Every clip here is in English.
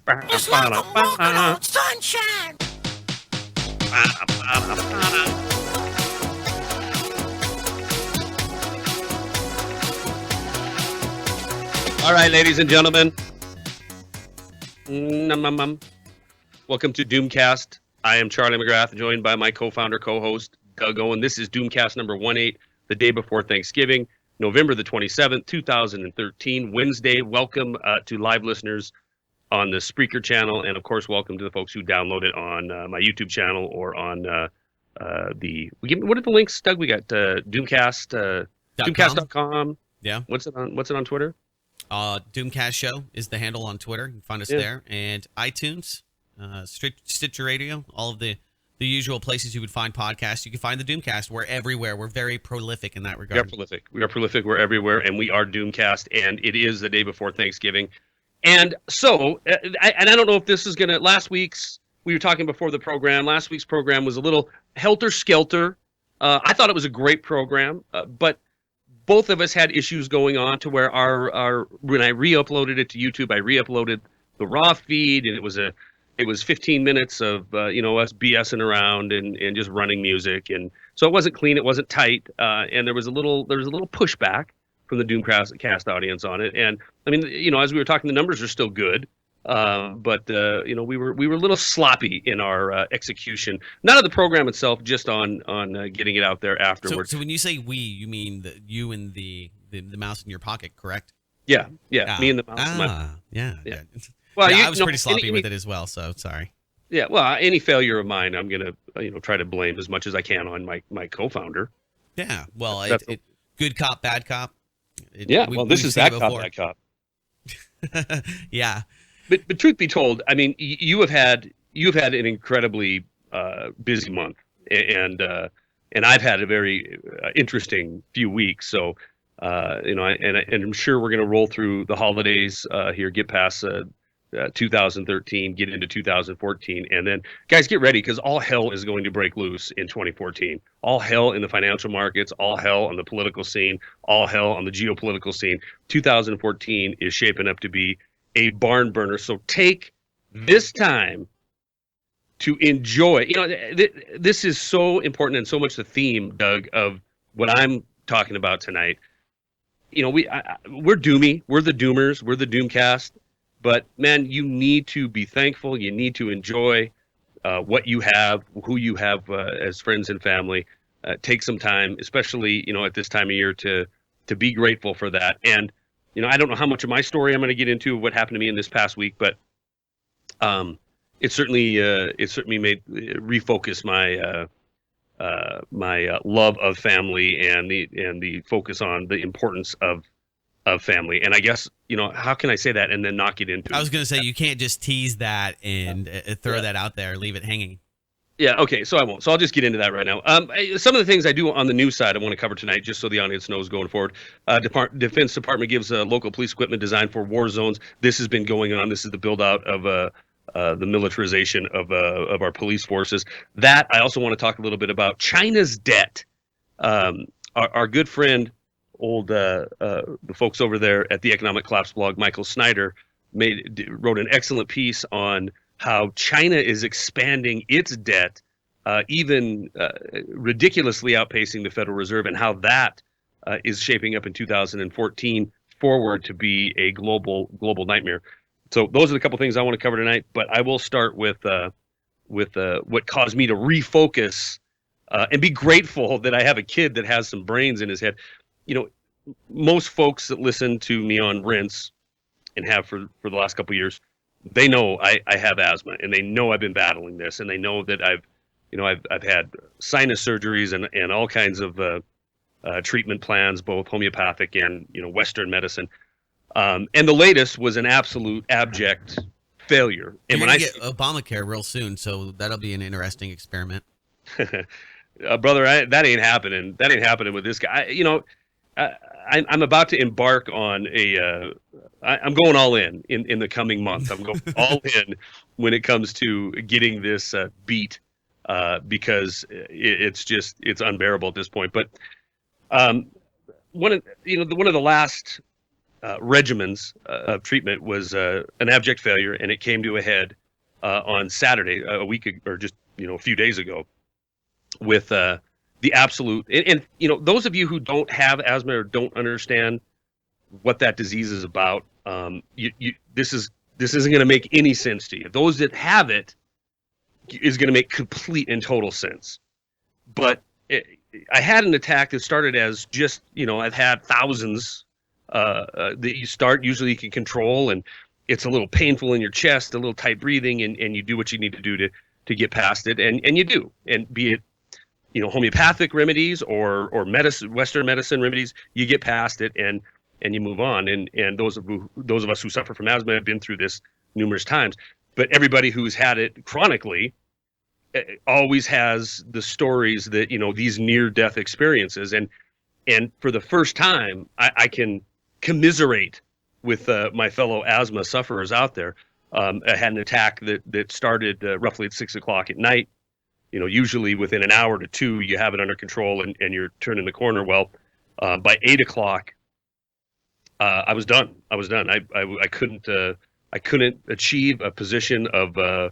It's like a walking on sunshine. All right, ladies and gentlemen. Welcome to Doomcast. I am Charlie McGrath, joined by my co-founder, co-host, Doug Owen. This is Doomcast number 18, the day before Thanksgiving, November the 27th, 2013, Wednesday. Welcome to live listeners on the Spreaker channel, and of course, welcome to the folks who download it on my YouTube channel or on what are the links, Doug? We got Doomcast, Doomcast.com. Yeah. What's it on Twitter? Doomcast Show is the handle on Twitter. You can find us there. And iTunes, Stitcher Radio, all of the usual places you would find podcasts. You can find the Doomcast. We're everywhere. We're very prolific in that regard. We are prolific. We're everywhere, and we are Doomcast, and it is the day before Thanksgiving. And so, I don't know if this is going to, we were talking before the program, last week's program was a little helter-skelter. I thought it was a great program, but both of us had issues going on to where when I re-uploaded it to YouTube, I re-uploaded the raw feed, and it was 15 minutes of us BSing around and just running music, and so it wasn't clean, it wasn't tight, and there was a little pushback from the Doomcast audience on it. And I mean, as we were talking, the numbers are still good, but we were a little sloppy in our execution, not of the program itself, just on getting it out there afterwards. So when you say we, you mean you and the mouse in your pocket, correct? Yeah, me and the mouse. Yeah. Well, I was pretty sloppy with it as well, so sorry. Yeah, well, any failure of mine, I'm gonna try to blame as much as I can on my co-founder. Yeah, well, good cop, bad cop. This is that cop, bad cop. Yeah, but truth be told, I mean, you've had an incredibly busy month, and I've had a very interesting few weeks. So, and I'm sure we're going to roll through the holidays here, get past 2013, get into 2014, and then guys, get ready, because all hell is going to break loose in 2014. All hell in the financial markets, all hell on the political scene, all hell on the geopolitical scene. 2014 is shaping up to be a barn burner. So take this time to enjoy. This is so important and so much the theme, Doug, of what I'm talking about tonight. We're doomy. We're the doomers. We're the Doomcast. But, man, you need to be thankful. You need to enjoy what you have, who you have as friends and family. Take some time, especially, at this time of year, to be grateful for that. And, I don't know how much of my story I'm going to get into what happened to me in this past week, but it certainly made refocus my love of family and the focus on the importance of family. And I guess, how can I say that and then not get into it? I was going to say, you can't just tease that and throw that out there, leave it hanging. Yeah, okay, so I won't. So I'll just get into that right now. Some of the things I do on the news side I want to cover tonight, just so the audience knows going forward. Defense Department gives local police equipment designed for war zones. This has been going on. This is the build-out of the militarization of our police forces. That, I also want to talk a little bit about China's debt. Our good friend, the folks over there at the Economic Collapse blog, Michael Snyder, wrote an excellent piece on how China is expanding its debt, even ridiculously outpacing the Federal Reserve, and how that is shaping up in 2014 forward to be a global nightmare. So those are the couple things I want to cover tonight. But I will start with what caused me to refocus and be grateful that I have a kid that has some brains in his head. Most folks that listen to me on Rinse and have for the last couple of years, they know I have asthma, and they know I've been battling this, and they know that I've had sinus surgeries and all kinds of treatment plans, both homeopathic and Western medicine. And the latest was an absolute abject failure. And when I get Obamacare real soon, so that'll be an interesting experiment. Brother, that ain't happening. That ain't happening with this guy. I'm about to embark on I'm going all in the coming month. I'm going all in when it comes to getting this beat because it's unbearable at this point. But one of the last regimens of treatment was an abject failure, and it came to a head on Saturday, a week or just a few days ago, with the absolute and those of you who don't have asthma or don't understand what that disease is about, this isn't going to make any sense to you. Those that have it is going to make complete and total sense. But I had an attack that started as just I've had thousands that you start, usually you can control, and it's a little painful in your chest, a little tight breathing, and you do what you need to do to get past it, and you do, and be it homeopathic remedies or medicine, Western medicine remedies, you get past it and you move on. And those of us who suffer from asthma have been through this numerous times. But everybody who's had it chronically always has the stories that these near-death experiences, and for the first time I can commiserate with my fellow asthma sufferers out there. I had an attack that started roughly at 6 o'clock at night. Usually within an hour to two, you have it under control and you're turning the corner. Well, by 8 o'clock, I was done. I couldn't achieve a position of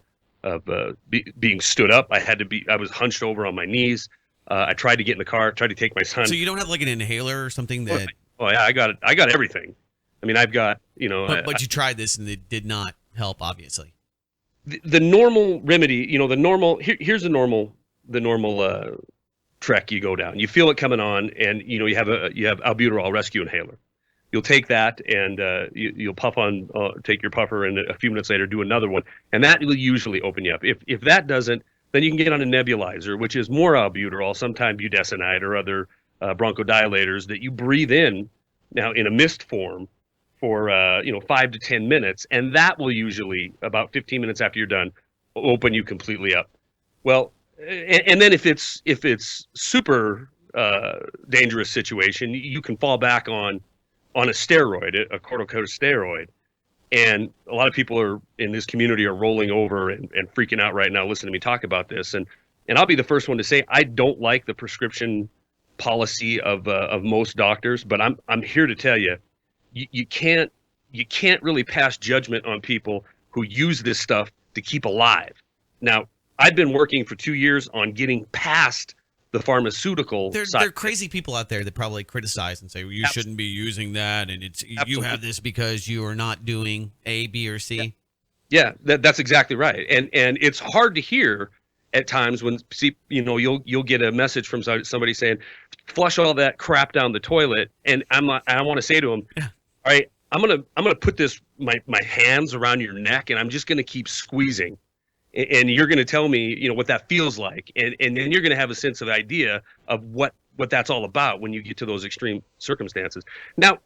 being stood up. I was hunched over on my knees. I tried to get in the car, tried to take my son. So you don't have like an inhaler or something that? Oh yeah, I got it. I got everything. I mean, I've got, But you tried this and it did not help, obviously. The normal remedy, here's the normal trek you go down. You feel it coming on, and you have albuterol rescue inhaler. You'll take that and you'll puff on, take your puffer, and a few minutes later do another one, and that will usually open you up. If that doesn't, then you can get on a nebulizer, which is more albuterol, sometimes budesonide or other bronchodilators that you breathe in now in a mist form for 5 to 10 minutes, and that will usually, about 15 minutes after you're done, open you completely up. Well, and then if it's super dangerous situation, you can fall back on a steroid, a corticosteroid. And a lot of people in this community are rolling over and freaking out right now listening to me talk about this. And I'll be the first one to say I don't like the prescription policy of most doctors, but I'm here to tell you, you can't really pass judgment on people who use this stuff to keep alive. Now, I've been working for 2 years on getting past the pharmaceutical side. There are crazy people out there that probably criticize and say, well, you shouldn't be using that, and you have this because you are not doing A, B, or C. Yeah, that's exactly right. And it's hard to hear at times when you'll get a message from somebody saying, flush all that crap down the toilet, and I want to say to them, all right, I'm gonna put my hands around your neck, and I'm just gonna keep squeezing, and you're gonna tell me what that feels like, and then you're gonna have a sense of idea of what that's all about when you get to those extreme circumstances. Now,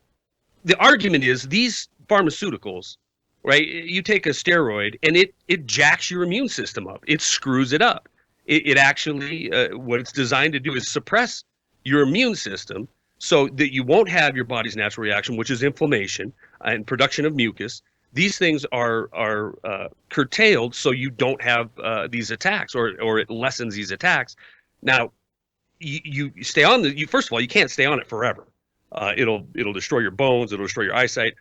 the argument is these pharmaceuticals, right? You take a steroid and it jacks your immune system up. It screws it up. It actually what it's designed to do is suppress your immune system, so that you won't have your body's natural reaction, which is inflammation and production of mucus. These things are curtailed so you don't have these attacks, or it lessens these attacks. Now, you stay on first of all, you can't stay on it forever. It'll destroy your bones. It'll destroy your eyesight.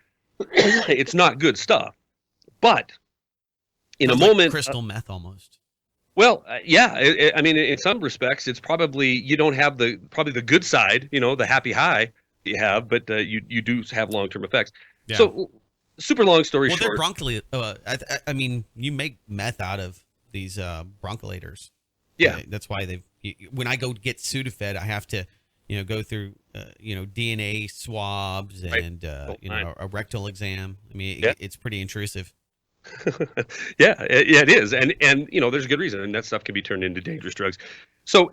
It's not good stuff. But in Sounds a moment, like crystal meth almost. Well, yeah. I mean, in some respects, it's probably you don't have the good side, the happy high you have, but you do have long-term effects. Yeah. So, super long story short. Well, they're I mean, you make meth out of these broncholators. Yeah, that's why when I go get Sudafed, I have to, go through, DNA swabs and a rectal exam. I mean, it's pretty intrusive. Yeah, it is, and there's a good reason, and that stuff can be turned into dangerous drugs. So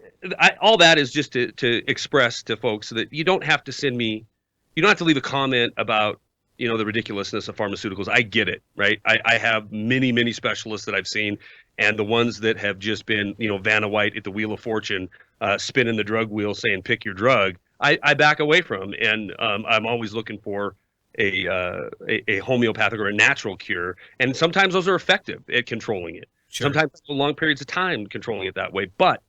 all that is just to express to folks that you don't have to send me, you don't have to leave a comment about the ridiculousness of pharmaceuticals. I get it, right? I have many specialists that I've seen, and the ones that have just been Vanna White at the Wheel of Fortune, spinning the drug wheel saying pick your drug, I back away from, and I'm always looking for a homeopathic or a natural cure, and sometimes those are effective at controlling it. Sure. Sometimes for long periods of time controlling it that way. But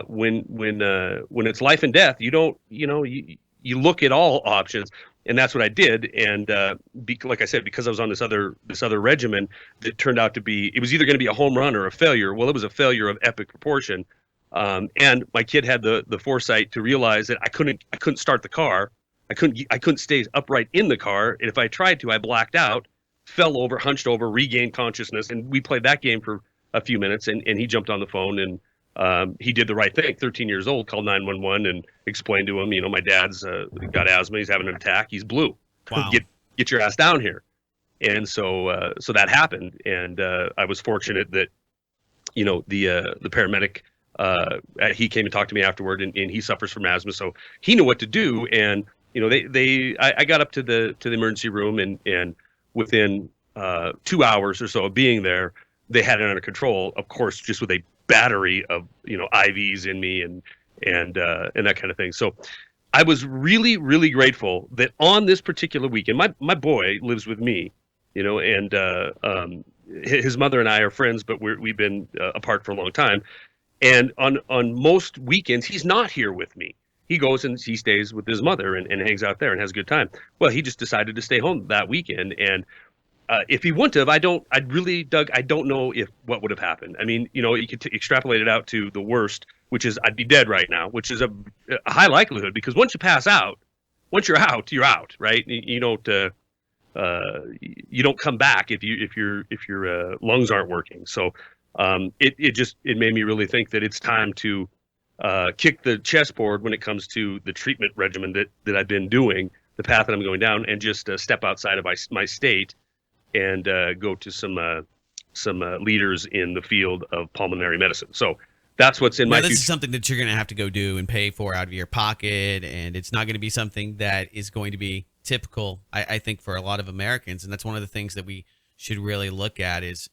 when it's life and death, you you look at all options, and that's what I did. And like I said, because I was on this other regimen, that turned out to be, it was either going to be a home run or a failure. Well, it was a failure of epic proportion. And my kid had the foresight to realize that I couldn't start the car. I couldn't stay upright in the car. And if I tried to, I blacked out, fell over, hunched over, regained consciousness. And we played that game for a few minutes, and he jumped on the phone, and he did the right thing. 13 years old, called 911 and explained to him, my dad's got asthma. He's having an attack. He's blue. Wow. Get your ass down here. And so that happened. And I was fortunate that, the paramedic, he came and talked to me afterward, and he suffers from asthma. So he knew what to do. And, I got up to the emergency room, and within 2 hours or so of being there, they had it under control, of course, just with a battery of, IVs in me and that kind of thing. So I was really, really grateful that on this particular weekend, my boy lives with me, and his mother and I are friends, but we've been apart for a long time. And on most weekends, he's not here with me. He goes and he stays with his mother and hangs out there and has a good time. Well, he just decided to stay home that weekend. And if he wouldn't have, Doug, I don't know what would have happened. I mean, you could extrapolate it out to the worst, which is I'd be dead right now, which is a high likelihood, because once you pass out, once you're out, right? You don't come back if your lungs aren't working. So it made me really think that it's time to kick the chessboard when it comes to the treatment regimen that I've been doing, the path that I'm going down, and just step outside of my state and go to some leaders in the field of pulmonary medicine. So that's what's in my future. This is something that you're going to have to go do and pay for out of your pocket, and it's not going to be something that is going to be typical, I think, for a lot of Americans. And that's one of the things that we should really look at is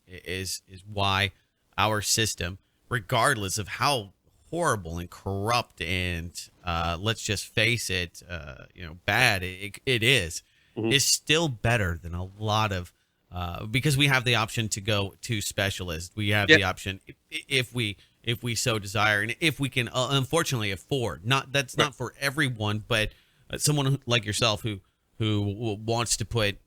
why our system, regardless of how horrible and corrupt and let's just face it, bad it is, Mm-hmm. is still better than a lot of because we have the option to go to specialists. We have the option if we so desire, and if we can unfortunately afford. Not for everyone, but someone like yourself who wants to put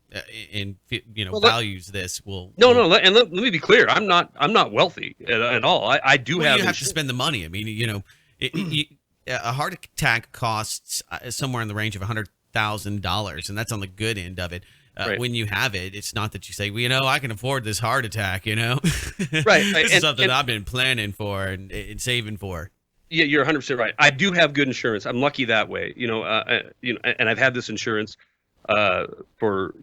values this will. No. And let me be clear. I'm not wealthy at all. I do have. You have to spend the money. I mean, a heart attack costs somewhere in the range of $100,000, and that's on the good end of it. Right. When you have it, it's not that you say, well, I can afford this heart attack, Right. This is something I've been planning for and saving for. Yeah, you're 100% right. I do have good insurance. I'm lucky that way, and I've had this insurance for,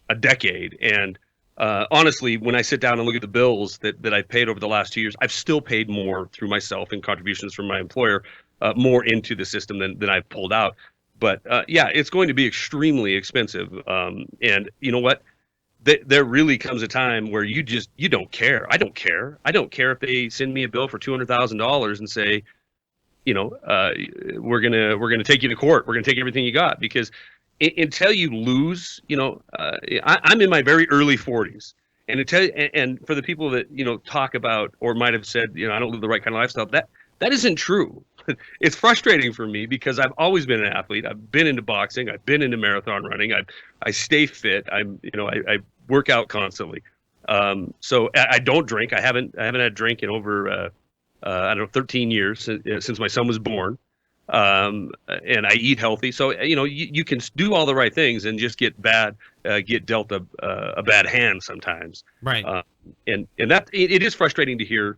a decade. And honestly, when I sit down and look at the bills that I've paid over the last 2 years, I've still paid more through myself and contributions from my employer, more into the system than I've pulled out. But it's going to be extremely expensive. And you know what? There really comes a time where you don't care. I don't care. I don't care if they send me a bill for $200,000 and say, we're gonna take you to court. We're gonna take everything you got, because until you lose, I'm in my very early 40s, and for the people that talk about or might have said I don't live the right kind of lifestyle, that isn't true. It's frustrating for me because I've always been an athlete. I've been into boxing. I've been into marathon running. I stay fit. I work out constantly. So I don't drink. I haven't had a drink in over 13 years since my son was born. And I eat healthy. So you can do all the right things and just get dealt a bad hand sometimes. Right. And that it is frustrating to hear.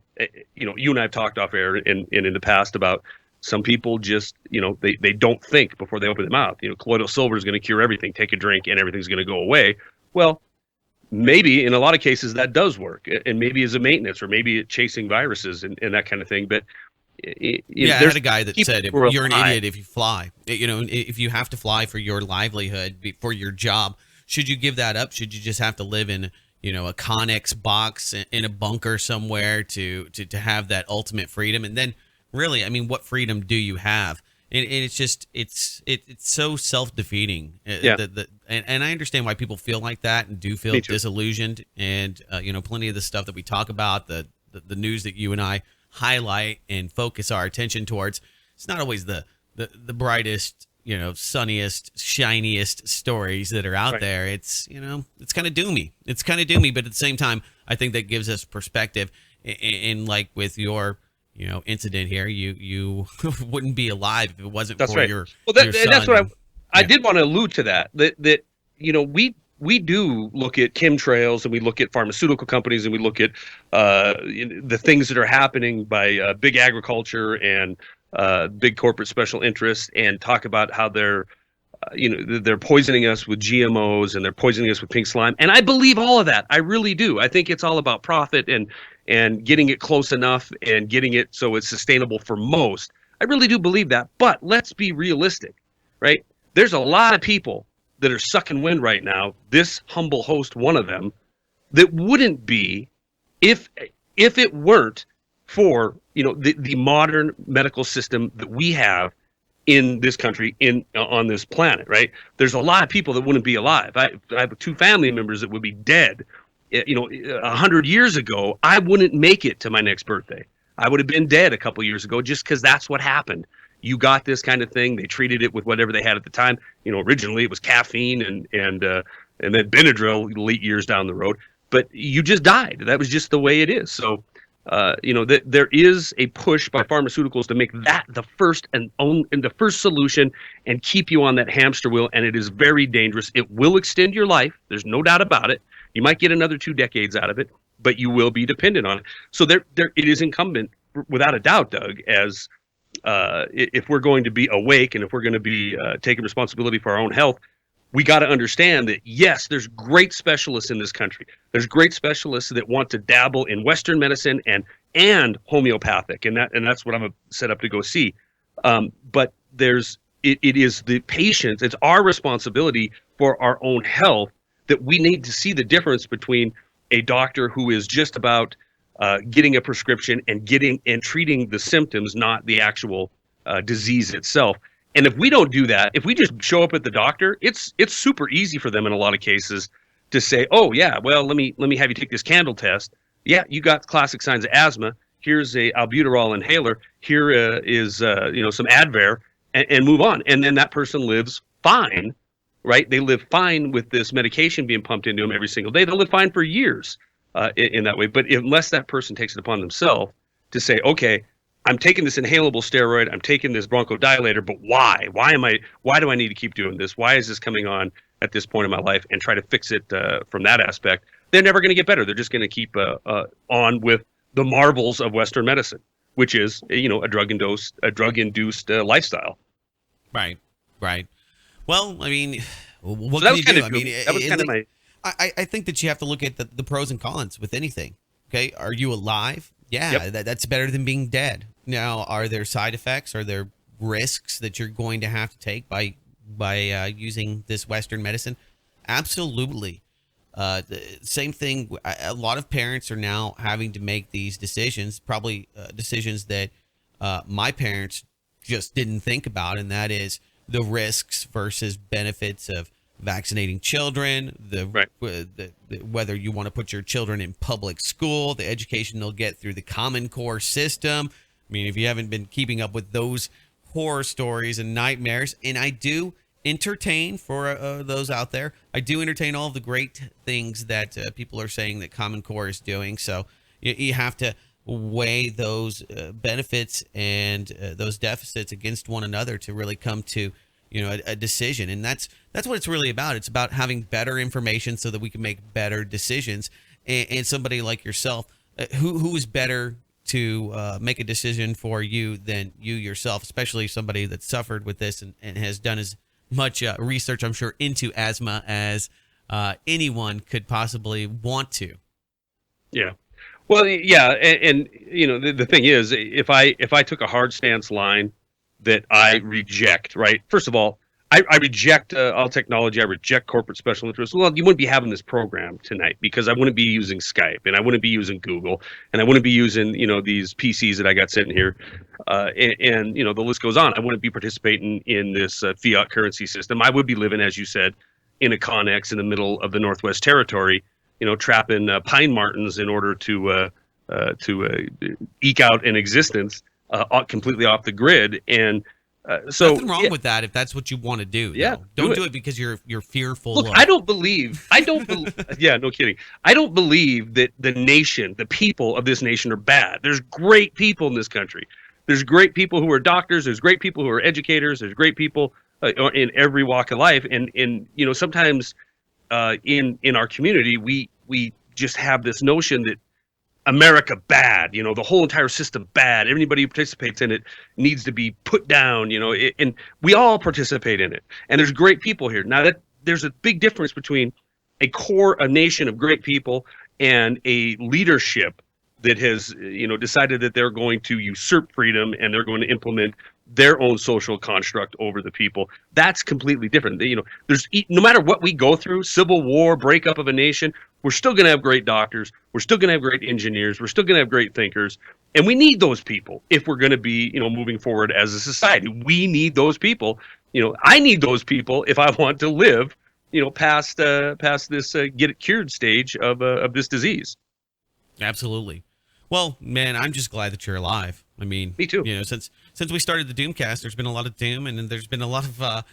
You and I have talked off air and in the past about some people just they don't think before they open their mouth. Colloidal silver is going to cure everything. Take a drink and everything's going to go away. Well, maybe in a lot of cases that does work, and maybe as a maintenance, or maybe chasing viruses and that kind of thing. But I had a guy that said, you're an idiot if you fly. If you have to fly for your livelihood, for your job, should you give that up? Should you just have to live in a Connex box in a bunker somewhere to have that ultimate freedom? And then really, I mean, what freedom do you have? And it's just it's so self-defeating. And I understand why people feel like that and do feel disillusioned. And plenty of the stuff that we talk about, the news that you and I highlight and focus our attention towards, it's not always the brightest sunniest, shiniest stories that are out there. It's it's kind of doomy. It's kind of doomy, but at the same time, I think that gives us perspective. And like with your incident here, you wouldn't be alive if it wasn't for your your son. That's what I did want to allude to that we do look at chemtrails, and we look at pharmaceutical companies, and we look at the things that are happening by big agriculture and big corporate special interests, and talk about how they're poisoning us with GMOs, and they're poisoning us with pink slime. And I believe all of that. I really do. I think it's all about profit and getting it close enough and getting it so it's sustainable for most. I really do believe that. But let's be realistic, right? There's a lot of people that are sucking wind right now, this humble host one of them, that wouldn't be if it weren't for the modern medical system that we have in this country, on this planet, right? There's a lot of people that wouldn't be alive. I have 2 family members that would be dead. 100 years ago, I wouldn't make it to my next birthday. I would have been dead a couple years ago, just because that's what happened. You got this kind of thing. They treated it with whatever they had at the time. Originally it was caffeine and then Benadryl late years down the road. But you just died. That was just the way it is. So, there is a push by pharmaceuticals to make that the first the first solution and keep you on that hamster wheel. And it is very dangerous. It will extend your life. There's no doubt about it. You might get another 2 decades out of it, but you will be dependent on it. So it is incumbent, without a doubt, Doug, as if we're going to be awake and if we're going to be taking responsibility for our own health, we got to understand that, yes, there's great specialists in this country. There's great specialists that want to dabble in Western medicine and homeopathic, and that's what I'm set up to go see. But it is the patients. It's our responsibility for our own health that we need to see the difference between a doctor who is just about getting a prescription and treating the symptoms, not the actual disease itself. And if we don't do that, if we just show up at the doctor, it's super easy for them in a lot of cases to say, oh yeah, well, let me have you take this candle test. Yeah, you got classic signs of asthma. Here's a albuterol inhaler. Here is some Advair, and move on. And then that person lives fine, right? They live fine with this medication being pumped into them every single day. They'll live fine for years in that way. But unless that person takes it upon themselves to say, okay, I'm taking this inhalable steroid, I'm taking this bronchodilator, but why? Why do I need to keep doing this? Why is this coming on at this point in my life? And try to fix it from that aspect. They're never going to get better. They're just going to keep on with the marvels of Western medicine, which is a drug-induced lifestyle. Right. Well, I mean, what can you do? I mean, that was kind of my. I think that you have to look at the pros and cons with anything. Okay, are you alive? Yeah, yep. That's better than being dead. Now, are there side effects? Are there risks that you're going to have to take by using this Western medicine? Absolutely. Same thing. A lot of parents are now having to make these decisions, probably decisions that my parents just didn't think about, and that is the risks versus benefits of vaccinating children, whether you want to put your children in public school, the education they'll get through the Common Core system. I mean, if you haven't been keeping up with those horror stories and nightmares, and I do entertain for those out there, I do entertain all of the great things that people are saying that Common Core is doing. So you have to weigh those benefits and those deficits against one another to really come to a decision. And that's what it's really about. It's about having better information so that we can make better decisions. And somebody like yourself, who is better to make a decision for you than you yourself, especially somebody that's suffered with this and has done as much research, I'm sure, into asthma as anyone could possibly want to. Yeah. Well, yeah. And the thing is, if I took a hard stance line that I reject, right? First of all, I reject all technology. I reject corporate special interests. Well, you wouldn't be having this program tonight because I wouldn't be using Skype and I wouldn't be using Google and I wouldn't be using, these PCs that I got sitting here. And the list goes on. I wouldn't be participating in this fiat currency system. I would be living, as you said, in a Connex in the middle of the Northwest Territory, trapping pine martens in order to eke out an existence completely off the grid. And So nothing wrong with that if that's what you want to do. Yeah, though. Don't do it because you're fearful. Look, I don't believe. Yeah, no kidding. I don't believe that the nation, the people of this nation, are bad. There's great people in this country. There's great people who are doctors. There's great people who are educators. There's great people in every walk of life. And sometimes in our community, we just have this notion that America bad, the whole entire system bad. Everybody who participates in it needs to be put down, and we all participate in it. And there's great people here. Now that there's a big difference between a nation of great people and a leadership that has, decided that they're going to usurp freedom and they're going to implement their own social construct over the people. That's completely different. There's no matter what we go through, civil war, breakup of a nation, we're still going to have great doctors. We're still going to have great engineers. We're still going to have great thinkers. And we need those people if we're going to be, moving forward as a society. We need those people. I need those people if I want to live, past this get it cured stage of this disease. Absolutely. Well, man, I'm just glad that you're alive. I mean, me too. Since we started the Doomcast, there's been a lot of doom, and there's been a lot of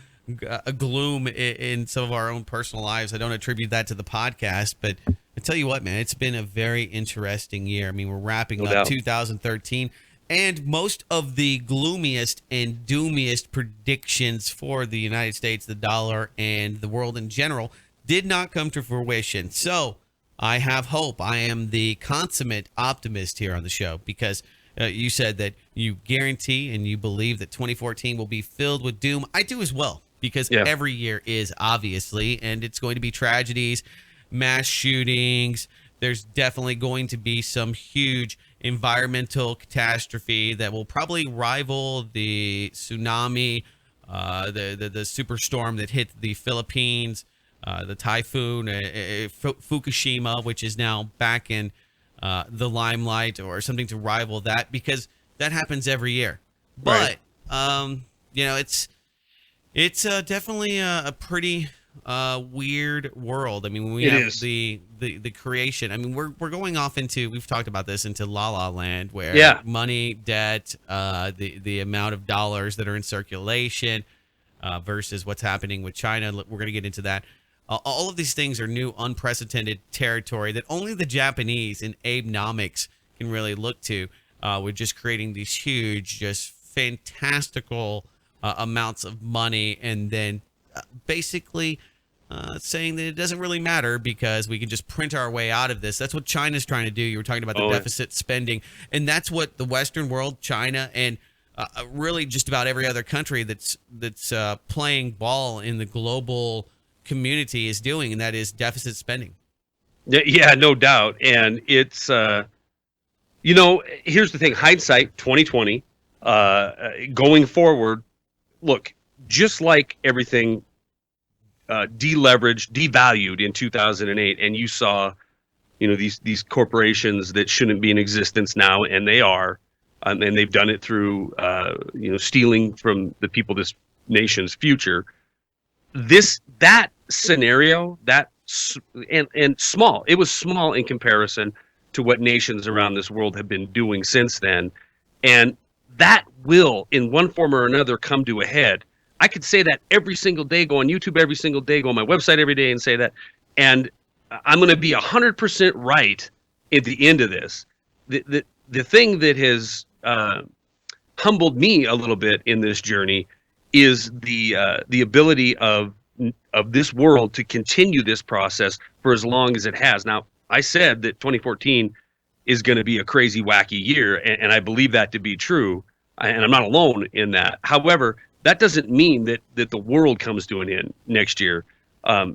gloom in some of our own personal lives. I don't attribute that to the podcast, but I tell you what, man, it's been a very interesting year. I mean, we're wrapping up 2013, and most of the gloomiest and doomiest predictions for the United States, the dollar, and the world in general did not come to fruition. So I have hope. I am the consummate optimist here on the show because you said that you guarantee and you believe that 2014 will be filled with doom. I do as well because every year is, obviously, and it's going to be tragedies, mass shootings. There's definitely going to be some huge environmental catastrophe that will probably rival the tsunami, the superstorm that hit the Philippines, the typhoon, Fukushima, which is now back in the limelight, or something to rival that, because that happens every year. But it's definitely a pretty weird world. I mean, when we have the creation, I mean, we're going off into, we've talked about this, into La La Land, where money, debt, the amount of dollars that are in circulation versus what's happening with China. We're going to get into that. All of these things are new, unprecedented territory that only the Japanese and Abenomics can really look to. With just creating these huge, just fantastical amounts of money, and then basically saying that it doesn't really matter because we can just print our way out of this. That's what China's trying to do. You were talking about the deficit spending, and that's what the Western world, China, and really just about every other country that's playing ball in the global community is doing, and that is deficit spending. Yeah, no doubt. And it's here's the thing, hindsight 2020, going forward, look, just like everything deleveraged, devalued in 2008, and you saw these corporations that shouldn't be in existence now, and they are, and they've done it through stealing from the people, this nation's future. That scenario, and small, it was small in comparison to what nations around this world have been doing since then, and that will, in one form or another, come to a head. I could say that every single day, go on YouTube every single day, go on my website every day and say that, and I'm going to be 100% right at the end of this. The thing that has humbled me a little bit in this journey is the ability of this world to continue this process for as long as it has. Now, I said that 2014 is going to be a crazy, wacky year, and I believe that to be true, and I'm not alone in that. However, that doesn't mean that the world comes to an end next year.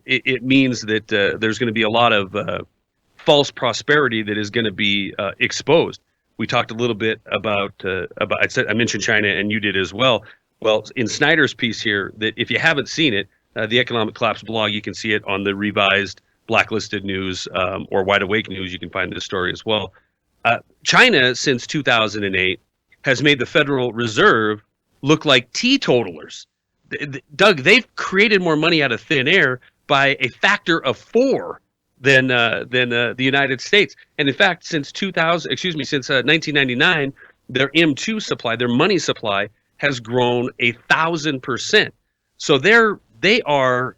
It means that there's going to be a lot of false prosperity that is going to be exposed. We talked a little bit about I mentioned China, and you did as well. Well, in Snyder's piece here, that if you haven't seen it, the Economic Collapse blog, you can see it on the revised Blacklisted News or Wide Awake News. You can find this story as well. China, since 2008, has made the Federal Reserve look like teetotalers. Doug, they've created more money out of thin air by a factor of 4 than the United States. And in fact, since 1999, their M2 supply, their money supply, has grown 1,000%. So they are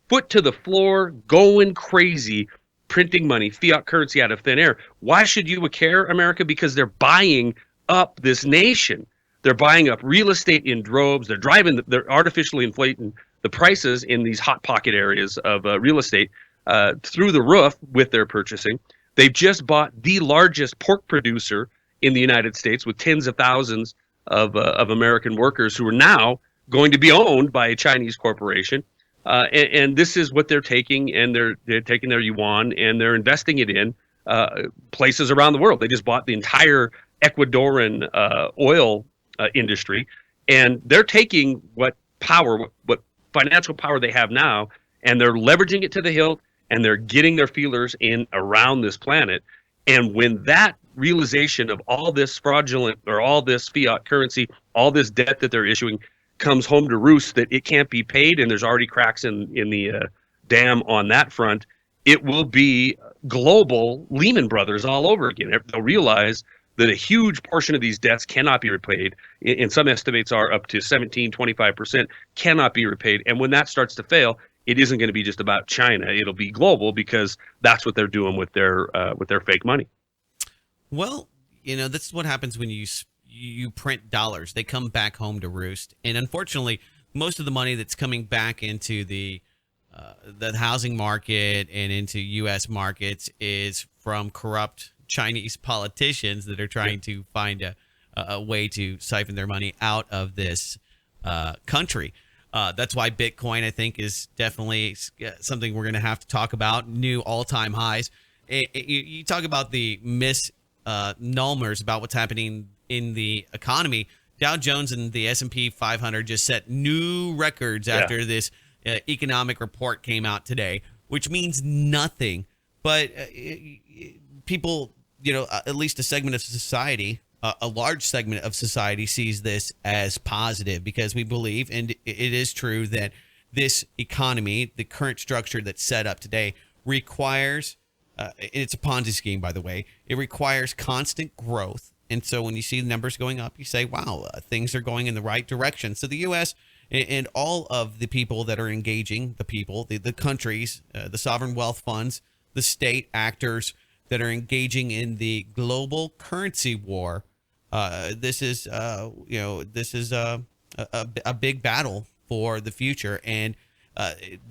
foot to the floor, going crazy, printing money, fiat currency out of thin air. Why should you care, America? Because they're buying up this nation. They're buying up real estate in droves. They're artificially inflating the prices in these hot pocket areas of real estate through the roof with their purchasing. They've just bought the largest pork producer in the United States with tens of thousands of American workers who are now going to be owned by a Chinese corporation. And this is what they're taking, and they're taking their yuan and they're investing it in places around the world. They just bought the entire Ecuadorian oil industry, and they're taking what financial power they have now, and they're leveraging it to the hilt, and they're getting their feelers in around this planet. And when that realization of all this fraudulent or all this fiat currency, all this debt that they're issuing comes home to roost, that it can't be paid, and there's already cracks in the dam on that front, it will be global Lehman Brothers all over again. They'll realize that a huge portion of these debts cannot be repaid. In some estimates are up to 25% cannot be repaid. And when that starts to fail, it isn't going to be just about China. It'll be global, because that's what they're doing with their fake money. Well, this is what happens when you print dollars. They come back home to roost. And unfortunately, most of the money that's coming back into the housing market and into U.S. markets is from corrupt Chinese politicians that are trying to find a way to siphon their money out of this country. That's why Bitcoin, I think, is definitely something we're going to have to talk about. New all-time highs. You talk about the misnomers about what's happening in the economy. Dow Jones and the S&P 500 just set new records after this economic report came out today, which means nothing. But people, at least a segment of society, a large segment of society, sees this as positive, because we believe, and it is true, that this economy, the current structure that's set up today, requires, it's a Ponzi scheme, by the way, it requires constant growth. And so when you see the numbers going up, you say, wow, things are going in the right direction. So the U.S. and all of the people that are engaging, the countries, the sovereign wealth funds, the state actors that are engaging in the global currency war, this is a big battle for the future. And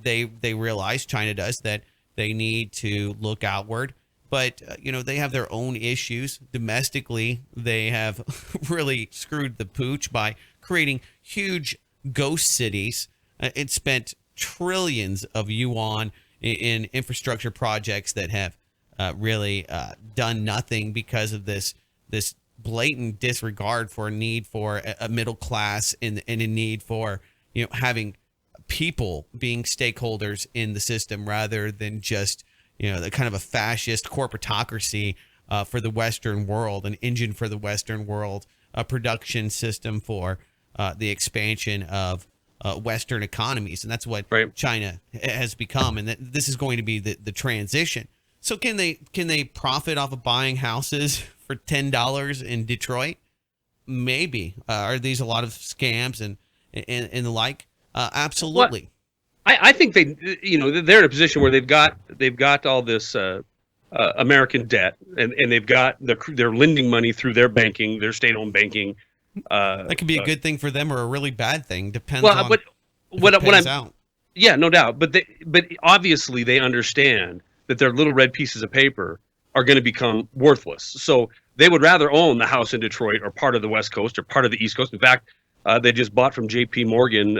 they realize, China does, that they need to look outward. But, they have their own issues. Domestically, they have really screwed the pooch by creating huge ghost cities. It spent trillions of yuan in infrastructure projects that have really done nothing because of this blatant disregard for a need for a middle class and a need for, having people being stakeholders in the system rather than just the kind of a fascist corporatocracy for the Western world, an engine for the Western world, a production system for the expansion of Western economies. And that's what China has become. And this is going to be the transition. So can they profit off of buying houses for $10 in Detroit? Maybe. Are these a lot of scams and the like? Absolutely. What? I think they're in a position where they've got all this American debt, and they've got they're lending money through their banking, their state-owned banking. That could be a good thing for them or a really bad thing. Depends on what it pays I'm out. Yeah, no doubt. But obviously they understand that their little red pieces of paper are going to become worthless. So they would rather own the house in Detroit or part of the West Coast or part of the East Coast. In fact, they just bought from J.P. Morgan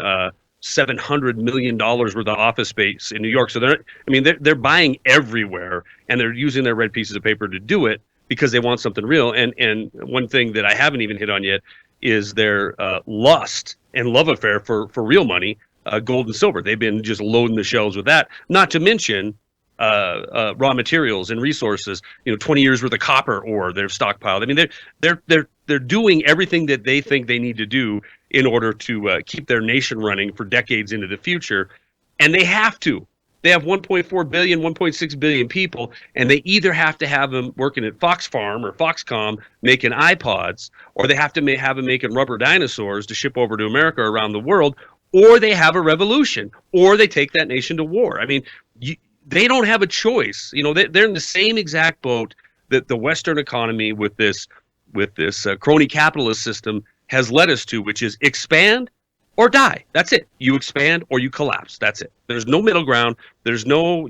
$700 million worth of office space in New York. So they're buying everywhere, and they're using their red pieces of paper to do it because they want something real. And one thing that I haven't even hit on yet is their lust and love affair for real money, gold and silver. They've been just loading the shelves with that, not to mention raw materials and resources. 20 years worth of copper ore they've stockpiled. I mean, they're doing everything that they think they need to do in order to keep their nation running for decades into the future, and they have to They have 1.4 billion, 1.6 billion people, and they either have to have them working at Fox Farm or Foxcom making iPods, or they have to have them making rubber dinosaurs to ship over to America or around the world, or they have a revolution, or they take that nation to war. I mean, they don't have a choice. You know, they're in the same exact boat that the Western economy with this crony capitalist system has led us to, which is expand or die. That's it. You expand or you collapse. That's it. There's no middle ground. There's no,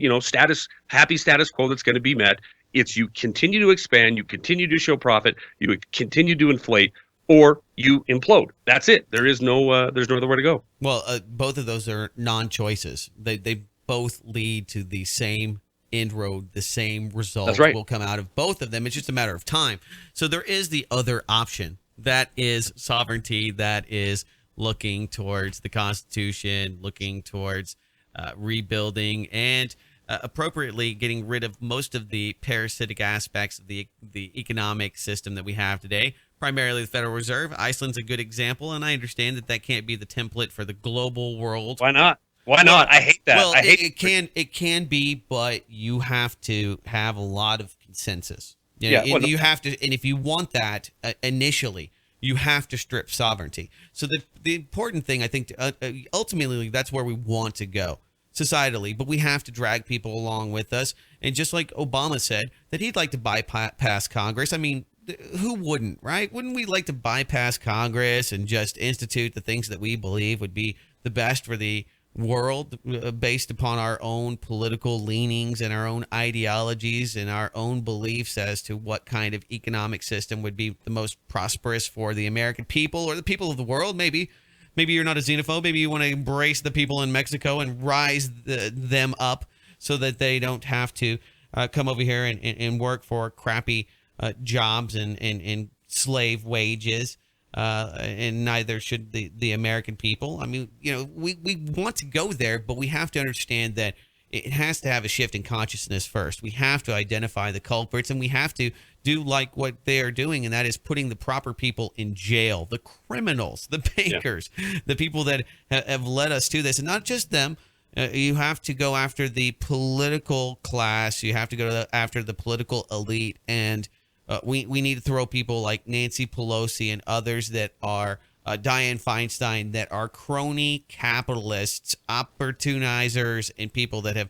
happy status quo that's going to be met. It's you continue to expand, you continue to show profit, you continue to inflate, or you implode. That's it. There's no other way to go. Well, both of those are non-choices. They both lead to the same end road, the same result will come out of both of them. It's just a matter of time. So there is the other option. That is sovereignty. That is looking towards the Constitution, looking towards rebuilding and appropriately getting rid of most of the parasitic aspects of the economic system that we have today, primarily the Federal Reserve. Iceland's a good example, and I understand that can be the template for the global world. Why not? Why not? I hate that. Well, it can be, but you have to have a lot of consensus. You have to, and if you want that initially, you have to strip sovereignty. So the important thing, I think, ultimately, that's where we want to go societally, but we have to drag people along with us. And just like Obama said, that he'd like to bypass Congress. I mean, who wouldn't, right? Wouldn't we like to bypass Congress and just institute the things that we believe would be the best for the world based upon our own political leanings and our own ideologies and our own beliefs as to what kind of economic system would be the most prosperous for the American people or the people of the world? Maybe you're not a xenophobe. Maybe you want to embrace the people in Mexico and rise them up so that they don't have to come over here and work for crappy jobs and slave wages. And neither should the American people. I mean, we want to go there, but we have to understand that it has to have a shift in consciousness first. We have to identify the culprits, and we have to do like what they are doing, and that is putting the proper people in jail, the criminals, the bankers, the people that have led us to this, and not just them. You have to go after the political class. You have to go after the political elite, and we need to throw people like Nancy Pelosi and others that are Dianne Feinstein, that are crony capitalists, opportunizers, and people that have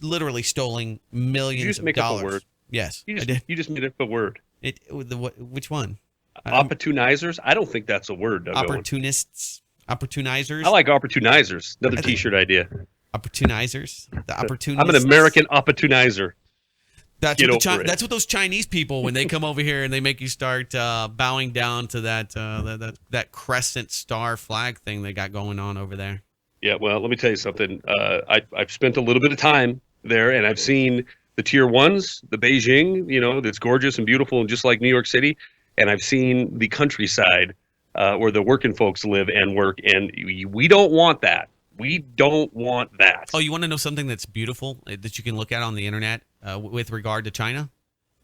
literally stolen millions of dollars. Up a word. Yes, you just made up a word. Which one? Opportunizers? I don't think that's a word. Opportunists, opportunizers. I like opportunizers. Another T-shirt idea. Opportunizers. The opportunists. I'm an American opportunizer. That's what those Chinese people, when they come over here and they make you start bowing down to that crescent star flag thing they got going on over there. Yeah, well, let me tell you something. I've spent a little bit of time there, and I've seen the tier ones, the Beijing, that's gorgeous and beautiful and just like New York City, and I've seen the countryside where the working folks live and work, and we don't want that. We don't want that. Oh, you want to know something that's beautiful that you can look at on the internet with regard to China?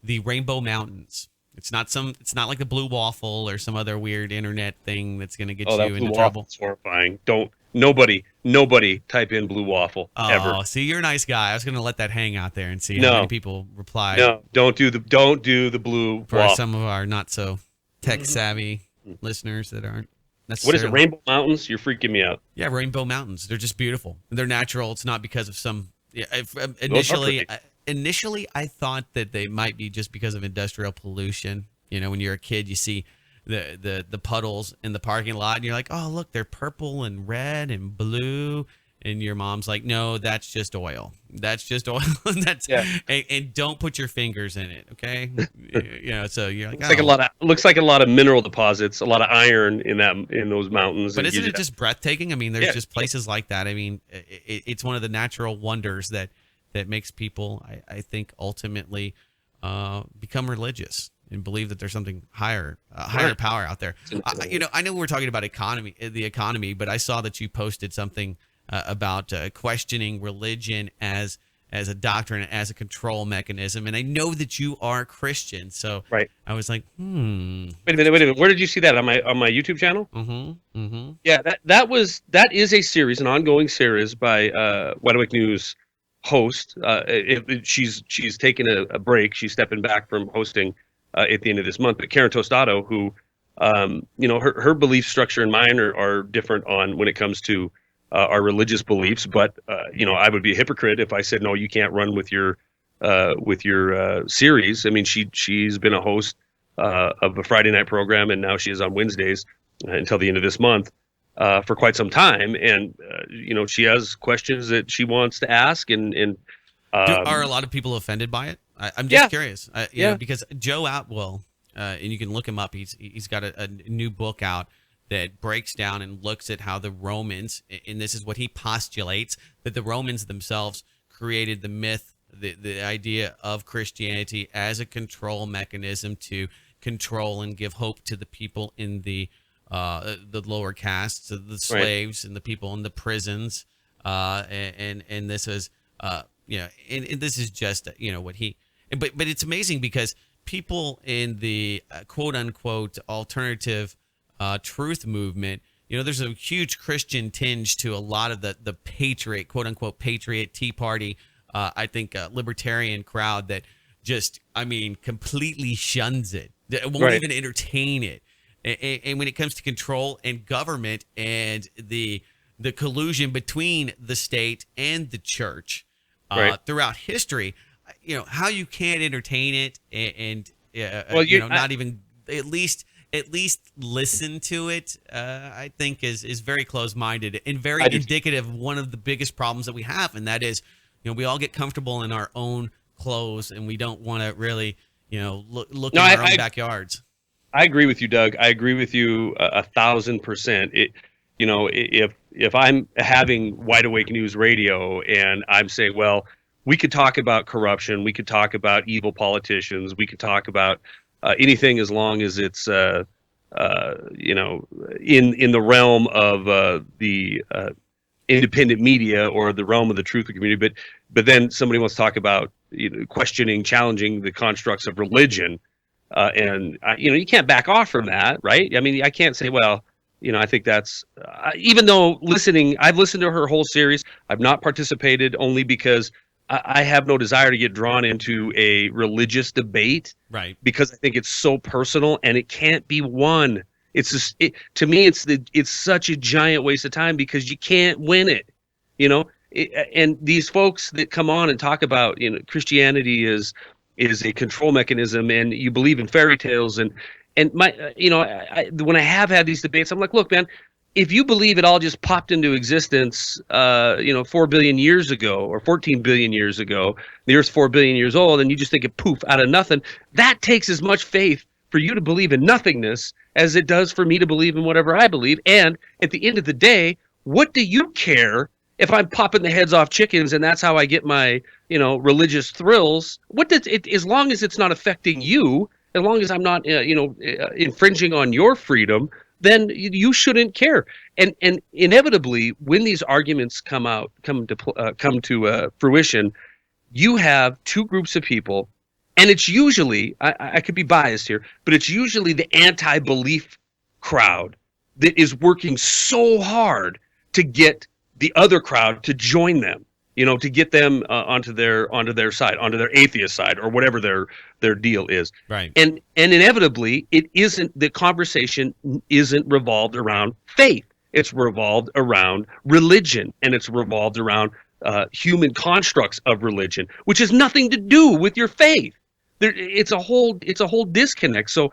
The Rainbow Mountains. It's not like the blue waffle or some other weird internet thing that's going to get you into trouble. It's horrifying. Nobody type in blue waffle ever. Oh, see, you're a nice guy. I was going to let that hang out there and see how many people reply. No, don't do the blue for waffle. Some of our not so tech savvy listeners that aren't. What is it? Rainbow Mountains? You're freaking me out. Yeah, Rainbow Mountains. They're just beautiful. They're natural. It's not because of some. Yeah, initially, I thought that they might be just because of industrial pollution. When you're a kid, you see the puddles in the parking lot, and you're like, oh, look, they're purple and red and blue. And your mom's like, no, that's just oil. That's just oil. And don't put your fingers in it, okay? So you're like, looks like a lot of mineral deposits, a lot of iron in those mountains. But isn't it just breathtaking? I mean, there's just places like that. I mean, it's one of the natural wonders that makes people, I think, ultimately become religious and believe that there's something higher power out there. I know we're talking about the economy, but I saw that you posted something about questioning religion as a doctrine, as a control mechanism, and I know that you are Christian, so right. I was like, Wait a minute. Where did you see that on my YouTube channel? Yeah, that is a series, an ongoing series by Wedwick News host. She's taking a break. She's stepping back from hosting at the end of this month. But Karen Tostado, who her belief structure and mine are different on when it comes to our religious beliefs. But I would be a hypocrite if I said no, you can't run with your series. I mean, she's been a host of a Friday night program, and now she is on Wednesdays until the end of this month for quite some time. And she has questions that she wants to ask, and are a lot of people offended by it? I'm just curious. Because Joe Atwell, and you can look him up. He's got a new book out that breaks down and looks at how the Romans, and this is what he postulates, that the Romans themselves created the myth, the idea of Christianity as a control mechanism to control and give hope to the people in the lower castes, the slaves, and the people in the prisons, and this is and this is just what he, but it's amazing because people in the quote unquote alternative truth movement, there's a huge Christian tinge to a lot of the patriot, quote unquote patriot, Tea Party, I think libertarian crowd that just, completely shuns it. Won't even entertain it. And when it comes to control and government and the collusion between the state and the church throughout history, how you can't entertain it and not even at least listen to it, I think is very close-minded and very indicative of one of the biggest problems that we have, and that is, we all get comfortable in our own clothes and we don't want to really, look in our own backyards. I agree with you, Doug. I agree with you 1,000%. If I'm having Wide Awake News Radio and I'm saying, well, we could talk about corruption, we could talk about evil politicians, we could talk about anything as long as it's in the realm of the independent media or the realm of the truth community. But then somebody wants to talk about questioning, challenging the constructs of religion. You can't back off from that, right? I mean, I can't say, well, I think that's even though I've listened to her whole series. I've not participated only because I have no desire to get drawn into a religious debate, right? Because I think it's so personal and it can't be won. It's just, to me, it's such a giant waste of time because you can't win it, and these folks that come on and talk about, Christianity is a control mechanism and you believe in fairy tales and my, when I have had these debates, I'm like, look, man, if you believe it all just popped into existence, 4 billion years ago or 14 billion years ago, the Earth's 4 billion years old, and you just think it poof out of nothing, that takes as much faith for you to believe in nothingness as it does for me to believe in whatever I believe. And at the end of the day, what do you care if I'm popping the heads off chickens and that's how I get my, religious thrills? What does it, as long as it's not affecting you, as long as I'm not, infringing on your freedom, then you shouldn't care. And inevitably, when these arguments come to fruition, you have two groups of people, and it's usually, I could be biased here, but it's usually the anti-belief crowd that is working so hard to get the other crowd to join them, to get them onto their side, onto their atheist side, or whatever their deal is. Right. And inevitably, the conversation isn't revolved around faith. It's revolved around religion, and it's revolved around human constructs of religion, which has nothing to do with your faith. It's a whole disconnect. So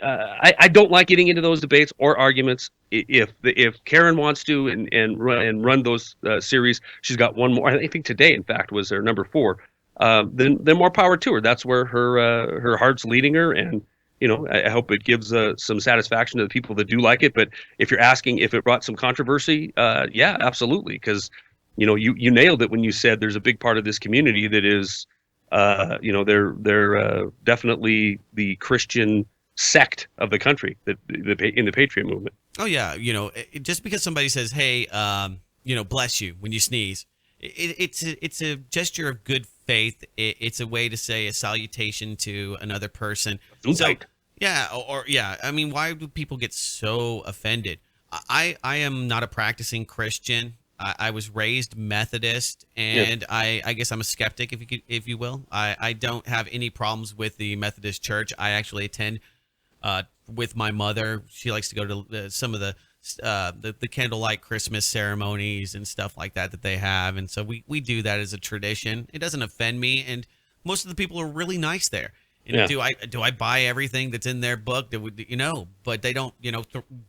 I don't like getting into those debates or arguments. If Karen wants to and run those series, she's got one more. I think today, in fact, was her number 4. Then more power to her. That's where her heart's leading her, and I hope it gives some satisfaction to the people that do like it. But if you're asking if it brought some controversy, yeah, absolutely, because you nailed it when you said there's a big part of this community that is, they're definitely the Christian sect of the country in the Patriot movement. Oh yeah, just because somebody says, "Hey, bless you" when you sneeze, it's a gesture of good faith. It's a way to say a salutation to another person. So yeah, or yeah, I mean, why do people get so offended? I am not a practicing Christian. I was raised Methodist, and I guess I'm a skeptic, if you will. I don't have any problems with the Methodist Church. I actually attend with my mother. She likes to go to some of the candlelight Christmas ceremonies and stuff like that they have, and so we do that as a tradition. It doesn't offend me, and most of the people are really nice there. And do I buy everything that's in their book? But they don't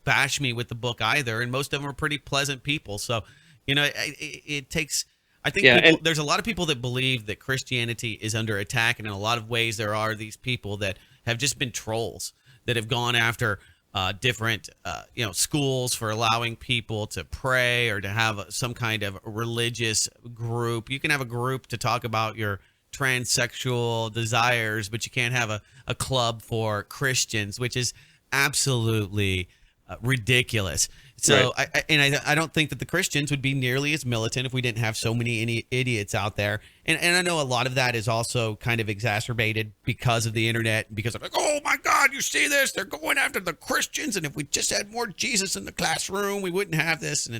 bash me with the book either, and most of them are pretty pleasant people. So it takes. I think there's a lot of people that believe that Christianity is under attack, and in a lot of ways there are these people that have just been trolls that have gone after different schools for allowing people to pray or to have some kind of religious group. You can have a group to talk about your transsexual desires, but you can't have a club for Christians, which is absolutely ridiculous. So right. I don't think that the Christians would be nearly as militant if we didn't have so many idiots out there. And I know a lot of that is also kind of exacerbated because of the internet, because of like, oh my God, you see this? They're going after the Christians, and if we just had more Jesus in the classroom, we wouldn't have this. And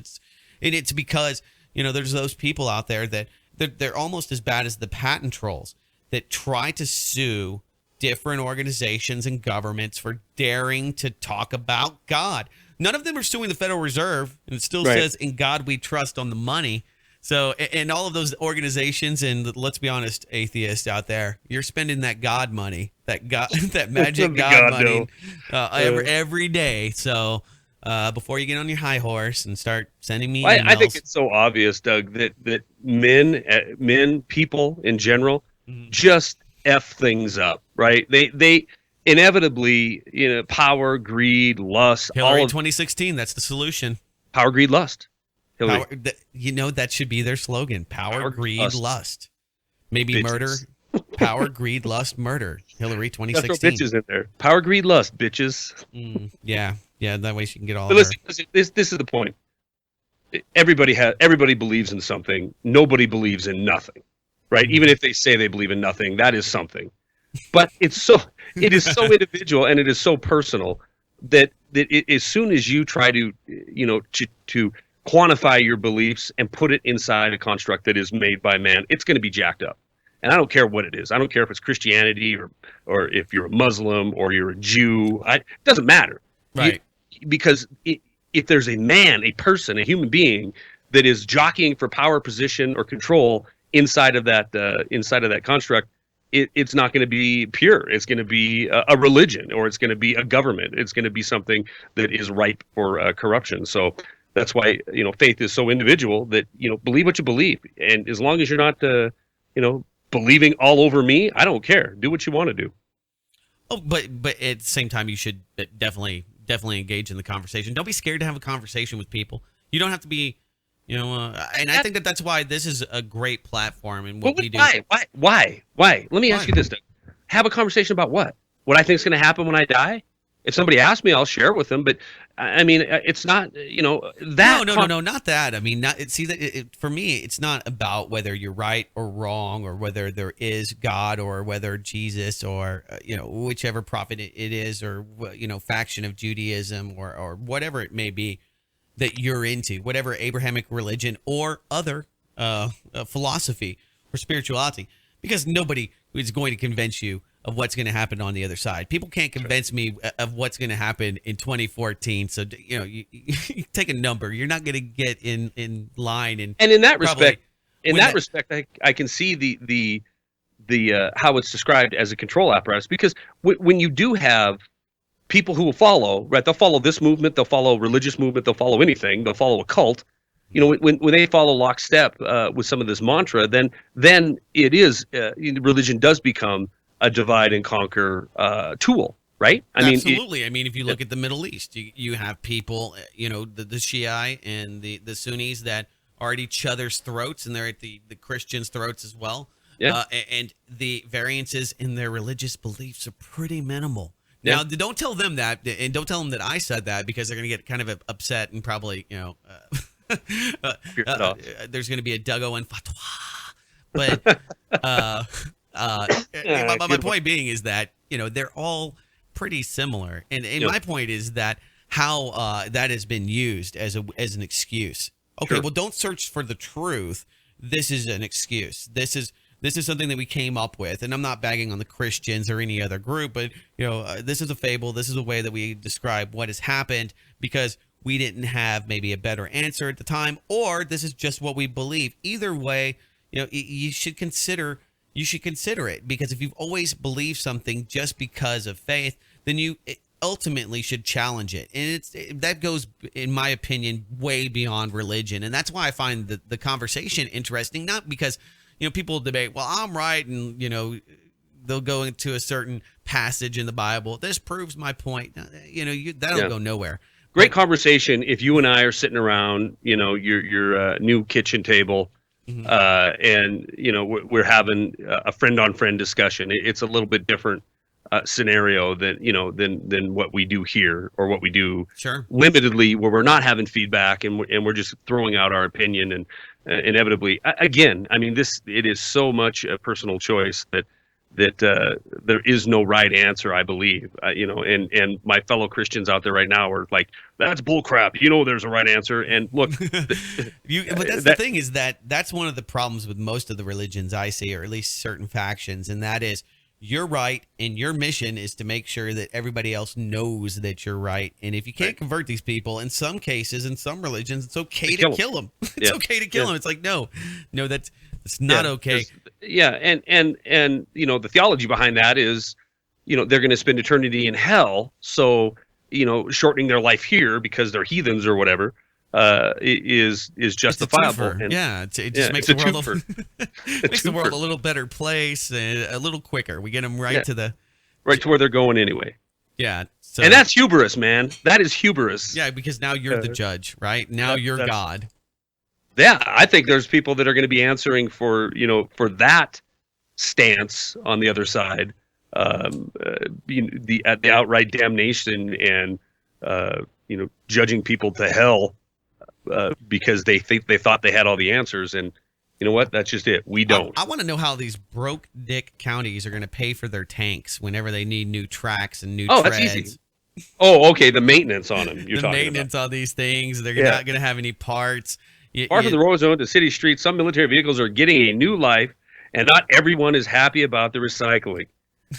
it's because there's those people out there that they're almost as bad as the patent trolls that try to sue different organizations and governments for daring to talk about God. None of them are suing the Federal Reserve, and it still says, "In God we trust" on the money. So, and all of those organizations, and let's be honest, atheists out there, you're spending that God money, that magic God money, every day. So, before you get on your high horse and start sending me emails. I think it's so obvious, Doug, that men, people in general, just F things up, right? They inevitably, power, greed, lust. Hillary 2016, that's the solution. Power, greed, lust. Hillary. That should be their slogan. Power, greed, lust. Maybe bitches. Murder. Power, greed, lust, murder. Hillary 2016. Let's throw bitches in there. Power, greed, lust, bitches. Yeah, that way she can get all. But listen, this is the point. Everybody believes in something. Nobody believes in nothing, right? Even if they say they believe in nothing, that is something. But it is so individual, and it is so personal that as soon as you try to quantify your beliefs and put it inside a construct that is made by man, it's going to be jacked up. And I don't care what it is. I don't care if it's Christianity or if you're a Muslim or you're a Jew. It doesn't matter. Right. Because if there's a man, a person, a human being that is jockeying for power, position, or control inside of that construct, it's not going to be pure. It's going to be a religion, or it's going to be a government. It's going to be something that is ripe for corruption. So that's why faith is so individual. That believe what you believe, and as long as you're not believing all over me, I don't care. Do what you want to do. Oh, but at the same time, you should definitely engage in the conversation. Don't be scared to have a conversation with people. You don't have to be. And I think that's why this is a great platform and what we do. Why? Let me ask you this, Doug. Have a conversation about what? What I think is going to happen when I die? If somebody asks me, I'll share it with them. But I mean, it's not, that. No, not that. I mean, for me, it's not about whether you're right or wrong, or whether there is God, or whether Jesus, or whichever prophet it is, or faction of Judaism, or whatever it may be that you're into, whatever Abrahamic religion or other philosophy or spirituality, because nobody is going to convince you of what's going to happen on the other side. People can't convince me of what's going to happen in 2014. So you take a number. You're not going to get in line. And in that respect, I can see the how it's described as a control apparatus, because when you do have people who will follow, right? They'll follow this movement. They'll follow religious movement. They'll follow anything. They'll follow a cult. When they follow lockstep with some of this mantra, then it is religion does become a divide and conquer tool, right? Absolutely. I mean, if you look at the Middle East, you have people, the Shia and the Sunnis that are at each other's throats, and they're at the Christians' throats as well. Yeah. And the variances in their religious beliefs are pretgoing to be minimal. Now, don't tell them that, and don't tell them that I said that, because they're going to get kind of upset, and probably, there's going to be a Doug Owen fatwa. But my point being is that they're all pretty similar, and my point is that how that has been used as an excuse Okay, Sure. well, don't search for the truth. This is an excuse. This is something that we came up with, and I'm not bagging on the Christians or any other group, but this is a fable. This is a way that we describe what has happened because we didn't have maybe a better answer at the time, or this is just what we believe. Either way, you should consider it, because if you've always believed something just because of faith, then you ultimately should challenge it, and that goes, in my opinion, way beyond religion. And that's why I find the conversation interesting, not because people debate, well, I'm right, and they'll go into a certain passage in the Bible, this proves my point. That'll go nowhere. Great conversation if you and I are sitting around your new kitchen table, and we're having a friend on friend discussion. It's a little bit different scenario than what we do here, or what we do limitedly, where we're not having feedback, and we're just throwing out our opinion. And inevitably, again, I mean, it is so much a personal choice that there is no right answer, I believe. And my fellow Christians out there right now are like, that's bullcrap. There's a right answer. And look, but the thing is that's one of the problems with most of the religions I see, or at least certain factions, and that is, you're right, and your mission is to make sure that everybody else knows that you're right. And if you can't convert these people, in some cases, in some religions, it's okay to kill them. It's okay to kill them. It's like, no, that's not okay. And the theology behind that is, they're going to spend eternity in hell. So, shortening their life here because they're heathens or whatever, is justifiable. It just makes the world makes the world a little better place, and a little quicker. We get them right to where they're going anyway. Yeah. And that's hubris, man. That is hubris. Yeah, because now you're the judge, right? Now you're God. Yeah, I think there's people that are going to be answering for that stance on the other side, the outright damnation and judging people to hell because they thought they had all the answers. And you know what? That's just it. We don't. I want to know how these broke dick counties are going to pay for their tanks whenever they need new tracks and new treads. That's easy. Oh, okay. The maintenance on them. The maintenance on these things. They're not going to have any parts. Far from the road zone to city streets, some military vehicles are getting a new life, and not everyone is happy about the recycling.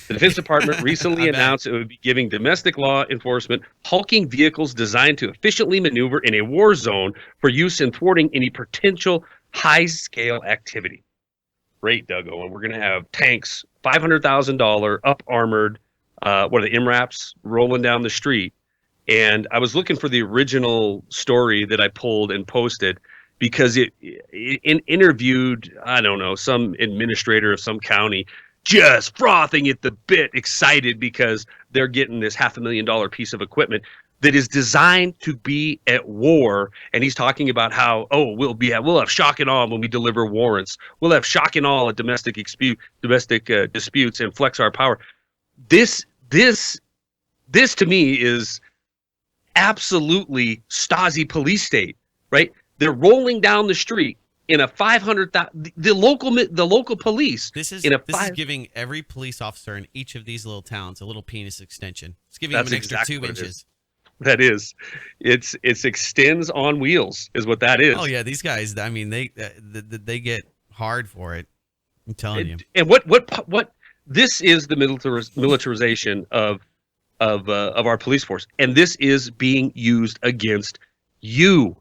The Defense Department recently announced it would be giving domestic law enforcement hulking vehicles designed to efficiently maneuver in a war zone for use in thwarting any potential high-scale activity. Great, Doug Owen. We're going to have tanks, $500,000, up-armored, what are the MRAPs, rolling down the street. And I was looking for the original story that I pulled and posted, because it interviewed, I don't know, some administrator of some county, just frothing at the bit, excited because they're getting this $500,000 piece of equipment that is designed to be at war. And he's talking about how, we'll have shock and awe when we deliver warrants. We'll have shock and awe at domestic disputes and flex our power. This to me is absolutely Stasi police state, right? They're rolling down the street in a 500,000. The local police. This is giving every police officer in each of these little towns a little penis extension. It's giving them an extra 2 inches. That is, it's extends on wheels, is what that is. Oh yeah, these guys. I mean, they get hard for it. I'm telling you. And what this is the militarization of our police force, and this is being used against you.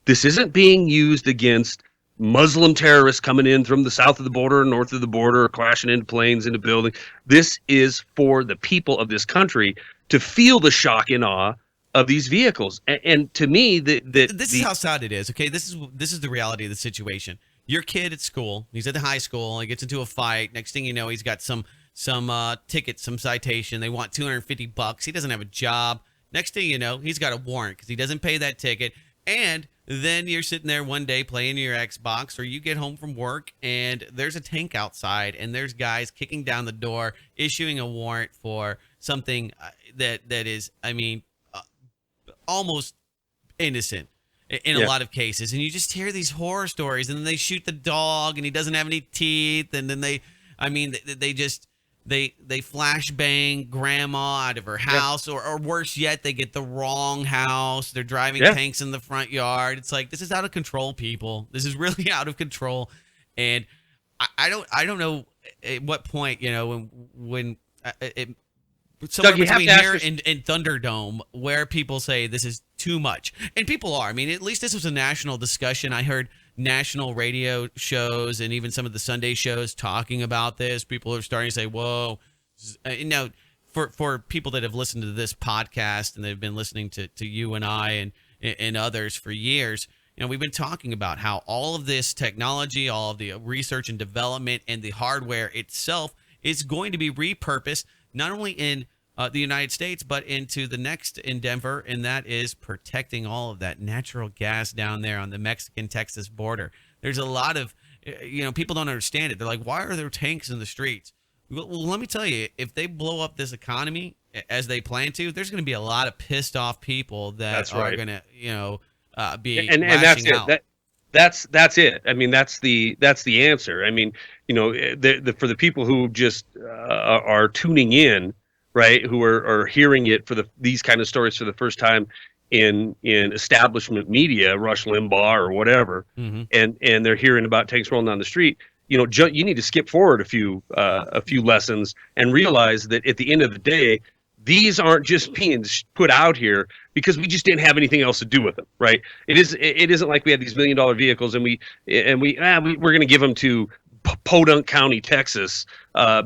This isn't being used against Muslim terrorists coming in from the south of the border, north of the border, crashing into planes, into buildings. This is for the people of this country to feel the shock and awe of these vehicles. And to me, this is how sad it is. Okay, this is the reality of the situation. Your kid at school, he's at the high school, he gets into a fight. Next thing you know, he's got some ticket, some citation. They want $250. He doesn't have a job. Next thing you know, he's got a warrant because he doesn't pay that ticket. And then you're sitting there one day playing your Xbox, or you get home from work and there's a tank outside and there's guys kicking down the door, issuing a warrant for something that is, I mean, almost innocent in a lot of cases. And you just hear these horror stories, and then they shoot the dog and he doesn't have any teeth. And then they just, they flashbang grandma out of her house, or worse yet, they get the wrong house. They're driving tanks in the front yard. It's like, this is out of control, people. This is really out of control. And I don't know at what point, when somewhere Doug, between here and Thunderdome, where people say this is too much. And people are. I mean, at least this was a national discussion. I heard national radio shows and even some of the Sunday shows talking about this. People are starting to say, whoa. For people that have listened to this podcast and they've been listening to you and I and others for years, we've been talking about how all of this technology, all of the research and development and the hardware itself is going to be repurposed, not only in the United States, but into the next endeavor, and that is protecting all of that natural gas down there on the Mexican-Texas border. There's a lot of, people don't understand it. They're like, why are there tanks in the streets? Well, let me tell you, if they blow up this economy as they plan to, there's going to be a lot of pissed off people that are going to, be and that's out. it. That's it. I mean, that's the answer. I mean, for the people who just are tuning in, right, who are hearing it for these kind of stories for the first time in establishment media, Rush Limbaugh or whatever, and they're hearing about tanks rolling down the street. You need to skip forward a few lessons and realize that at the end of the day, these aren't just being put out here because we just didn't have anything else to do with them, right? It isn't like we had these $1 million vehicles and we're going to give them to Podunk County, Texas,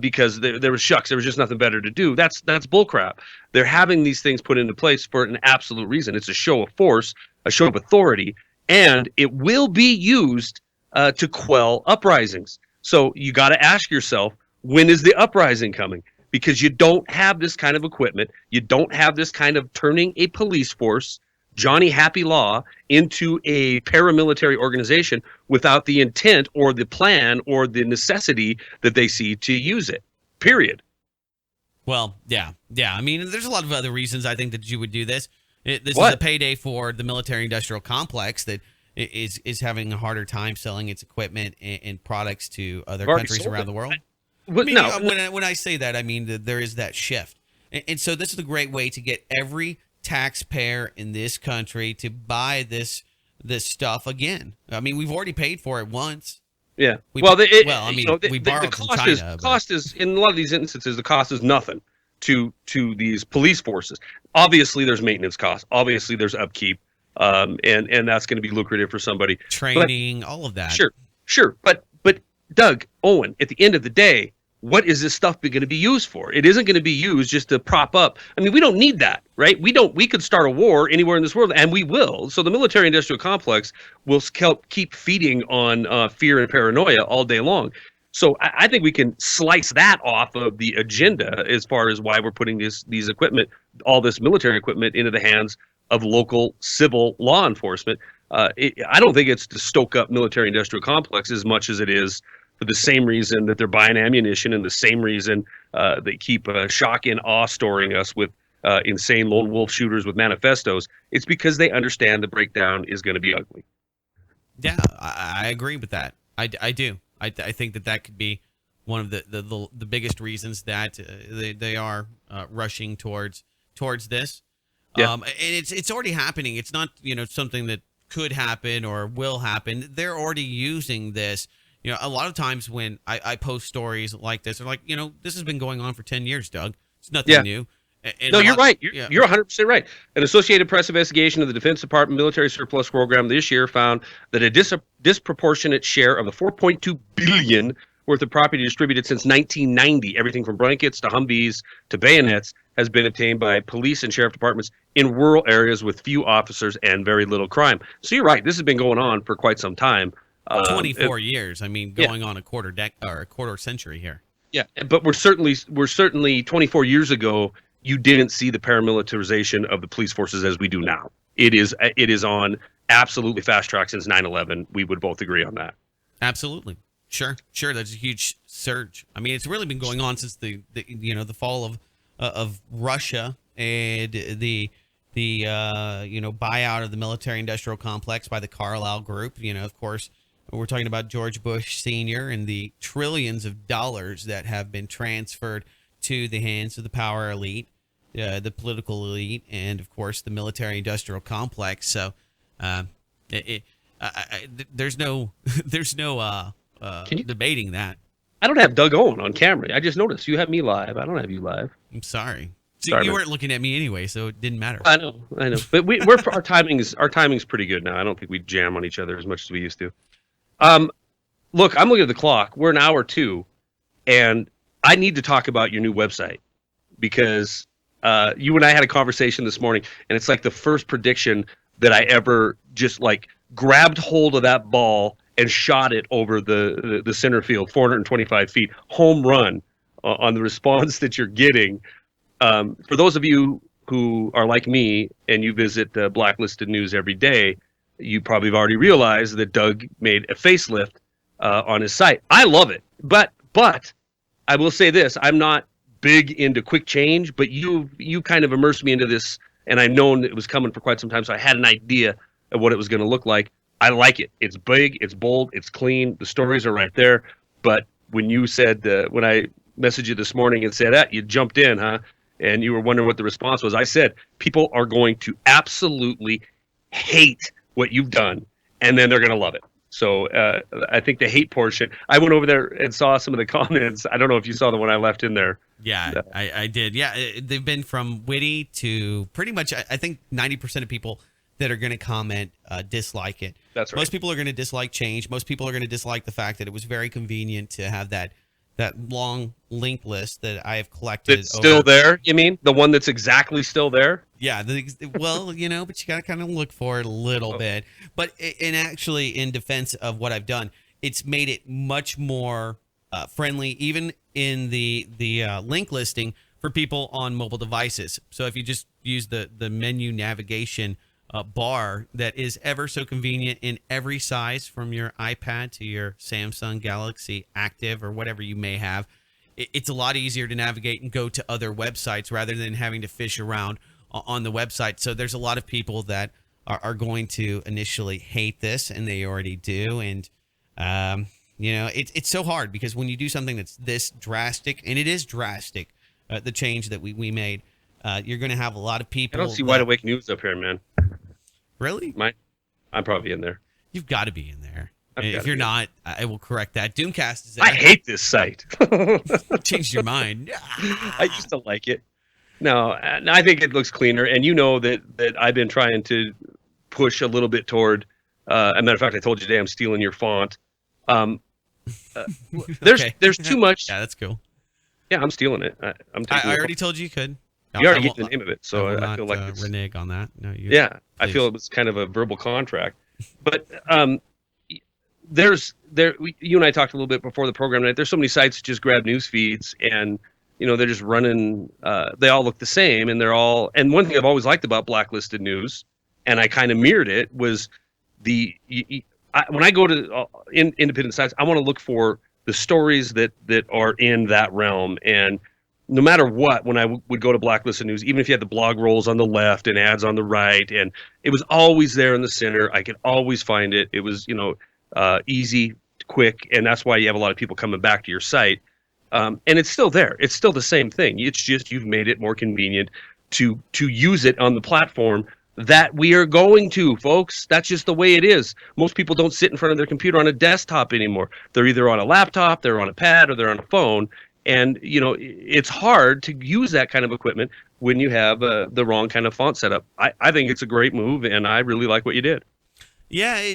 because there was just nothing better to do. That's bullcrap. They're having these things put into place for an absolute reason. It's a show of force, a show of authority, and it will be used to quell uprisings. So you got to ask yourself, when is the uprising coming? Because you don't have this kind of equipment. You don't have this kind of turning a police force, Johnny Happy Law, into a paramilitary organization without the intent or the plan or the necessity that they see to use it, period. Well, yeah. I mean, there's a lot of other reasons I think that you would do this. This is a payday for the military-industrial complex that is having a harder time selling its equipment and products to other countries around the world. When I say that, I mean that there is that shift. And so this is a great way to get every taxpayer in this country to buy this stuff again. I mean, we've already paid for it once. Yeah. We borrowed from China. Cost is, in a lot of these instances, the cost is nothing to these police forces. Obviously, there's maintenance costs. Obviously, there's upkeep. And that's going to be lucrative for somebody. Training, all of that. Sure. But Doug, Owen, at the end of the day, what is this stuff going to be used for? It isn't going to be used just to prop up. I mean, we don't need that, right? We could start a war anywhere in this world, and we will. So the military-industrial complex will keep feeding on fear and paranoia all day long. So I think we can slice that off of the agenda as far as why we're putting these equipment, all this military equipment, into the hands of local civil law enforcement. I don't think it's to stoke up military-industrial complex as much as it is for the same reason that they're buying ammunition and the same reason they keep shock and awe storing us with insane lone wolf shooters with manifestos. It's because they understand the breakdown is going to be ugly. Yeah, I agree with that. I do. I think that could be one of the biggest reasons that they are rushing towards this. Yeah. And it's already happening. It's not something that could happen or will happen. They're already using this. A lot of times when I post stories like this, they're like, this has been going on for 10 years, Doug. It's nothing new. And no, you're right. You're 100% right. An Associated Press investigation of the Defense Department military surplus program this year found that a disproportionate share of the $4.2 billion worth of property distributed since 1990, everything from blankets to Humvees to bayonets, has been obtained by police and sheriff departments in rural areas with few officers and very little crime. So you're right. This has been going on for quite some time. 24 years. I mean, going on a quarter century here. Yeah, but we're certainly 24 years ago. You didn't see the paramilitarization of the police forces as we do now. It is on absolutely fast track since 9/11. We would both agree on that. Absolutely, sure. That's a huge surge. I mean, it's really been going on since the fall of Russia and the buyout of the military-industrial complex by the Carlyle Group. Of course. We're talking about George Bush Sr. and the trillions of dollars that have been transferred to the hands of the power elite, the political elite, and of course the military-industrial complex. So, there's no debating that. I don't have Doug Owen on camera. I just noticed you have me live. I don't have you live. I'm sorry. Sorry, you man. weren't looking at me anyway, so it didn't matter. I know. But our timing's pretty good now. I don't think we jam on each other as much as we used to. Look, I'm looking at the clock. We're an hour 2, and I need to talk about your new website because you and I had a conversation this morning, and it's like the first prediction that I ever just like grabbed hold of that ball and shot it over the center field, 425 feet, home run on the response that you're getting. For those of you who are like me and you visit Blacklisted News every day, you probably have already realized that Doug made a facelift on his site. I love it, but I will say this: I'm not big into quick change, but you kind of immersed me into this, and I've known that it was coming for quite some time, so I had an idea of what it was going to look like. I like it. It's big, it's bold, it's clean. The stories are right there. But when you said, when I messaged you this morning and said, you jumped in, huh? And you were wondering what the response was. I said, people are going to absolutely hate what you've done, and then they're going to love it. So I think the hate portion, I went over there and saw some of the comments. I don't know if you saw the one I left in there. Yeah, I did. Yeah, they've been from witty to pretty much, I think 90% of people that are going to comment dislike it. That's right. Most people are going to dislike change. Most people are going to dislike the fact that it was very convenient to have that long link list that I have collected. It's still there, you mean? The one that's exactly still there? Yeah. Well, but you got to kind of look for it a little bit. But actually, in defense of what I've done, it's made it much more friendly, even in the link listing for people on mobile devices. So if you just use the menu navigation bar that is ever so convenient in every size, from your iPad to your Samsung Galaxy Active or whatever you may have, it's a lot easier to navigate and go to other websites rather than having to fish around on the website. So there's a lot of people that are going to initially hate this, and they already do. And it's so hard because when you do something that's this drastic, and it is drastic, the change that we made, you're going to have a lot of people. I don't see Wide Awake News up here, man. Really? I'm probably in there. You've got to be in there. If you're not, I will correct that. Doomcast is. I hate this site. Changed your mind. I used to like it. No, I think it looks cleaner, and you know that I've been trying to push a little bit toward. As a matter of fact, I told you today I'm stealing your font. There's too much. Yeah, that's cool. Yeah, I'm stealing it. I already told you could. You already get the name of it, so I feel like it's renege on that. No, please. I feel it was kind of a verbal contract. But you and I talked a little bit before the program tonight. There's so many sites that just grab news feeds, and they're just running. They all look the same, and they're all. And one thing I've always liked about Blacklisted News, and I kind of mirrored it, was when I go to independent sites, I want to look for the stories that are in that realm. And no matter what, when I would go to Blacklisted News, even if you had the blog rolls on the left and ads on the right, and it was always there in the center, I could always find it. It was, easy, quick, and that's why you have a lot of people coming back to your site. And it's still there. It's still the same thing. It's just you've made it more convenient to use it on the platform that we are going to, folks. That's just the way it is. Most people don't sit in front of their computer on a desktop anymore. They're either on a laptop, they're on a pad, or they're on a phone. And, it's hard to use that kind of equipment when you have the wrong kind of font setup. I think it's a great move, and I really like what you did. Yeah,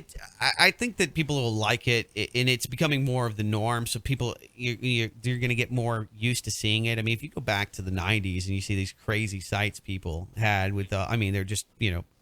I think that people will like it, and it's becoming more of the norm. So people, you're going to get more used to seeing it. I mean, if you go back to the 90s and you see these crazy sites people had with, they're just,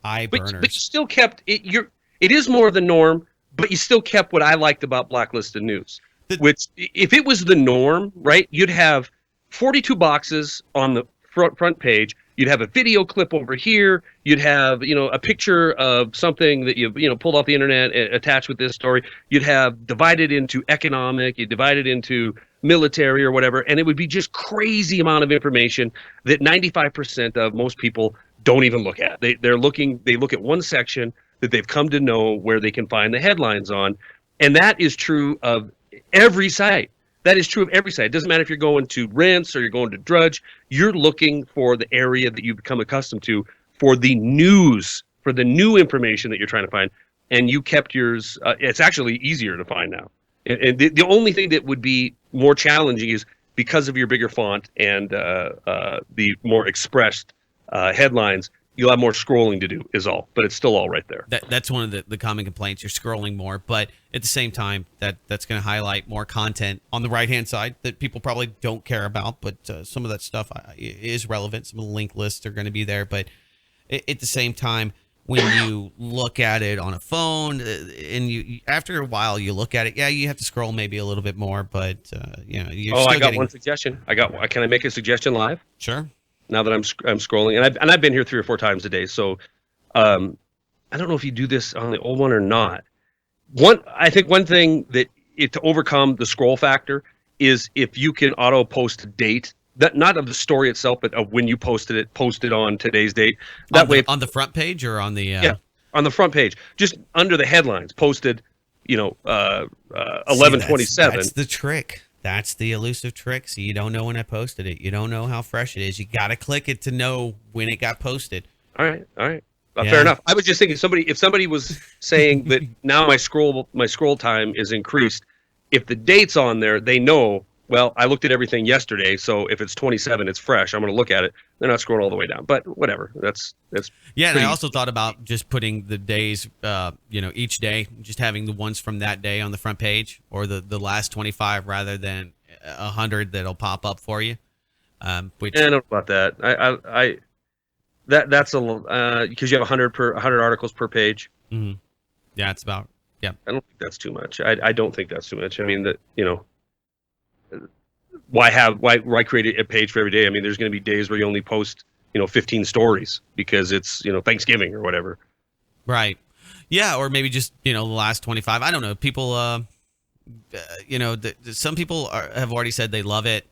eye burners. But you still kept it. It is more of the norm, but you still kept what I liked about Blacklisted News. Which, if it was the norm, right, you'd have 42 boxes on the front page. You'd have a video clip over here. You'd have, a picture of something that you pulled off the internet attached with this story. You'd have divided into economic. You divide it into military or whatever, and it would be just crazy amount of information that 95% of most people don't even look at. They look at one section that they've come to know where they can find the headlines on. And that is true of every site. That is true of every site. It doesn't matter if you're going to Rinse or you're going to Drudge. You're looking for the area that you've become accustomed to for the news, for the new information that you're trying to find. And you kept yours. It's actually easier to find now. And the only thing that would be more challenging is because of your bigger font and the more expressed headlines, you'll have more scrolling to do is all, but it's still all right there. That's one of the common complaints. You're scrolling more, but at the same time, that's going to highlight more content on the right-hand side that people probably don't care about, but some of that stuff is relevant. Some of the link lists are going to be there, but at the same time, when you look at it on a phone and you after a while you look at it, you have to scroll maybe a little bit more, but you're still I got one suggestion. Can I make a suggestion live? Sure. Now that I'm scrolling, and I've been here 3 or 4 times a day, so I don't know if you do this on the old one or not. I think one thing that to overcome the scroll factor is if you can auto post a date, that not of the story itself, but of when you posted on today's date. That way, on the front page or on the on the front page, just under the headlines, posted, 11/27. That's the trick. That's the elusive trick. So you don't know when I posted it. You don't know how fresh it is. You got to click it to know when it got posted. All right. Fair enough. I was just thinking if somebody was saying that now my scroll time is increased, if the date's on there, they know, well, I looked at everything yesterday, so if it's 27, it's fresh. I'm going to look at it. They're not scrolling all the way down. But whatever. That's and I also thought about just putting the days, each day, just having the ones from that day on the front page, or the last 25 rather than 100 that'll pop up for you. Which I don't know about that. That's a because you have 100 articles per page. Mm-hmm. Yeah, it's about I don't think that's too much. I don't think that's too much. I mean why create a page for every day? I mean, there's going to be days where you only post 15 stories because it's Thanksgiving or whatever. Right. Yeah, or maybe just the last 25. I don't know. People some people have already said they love it.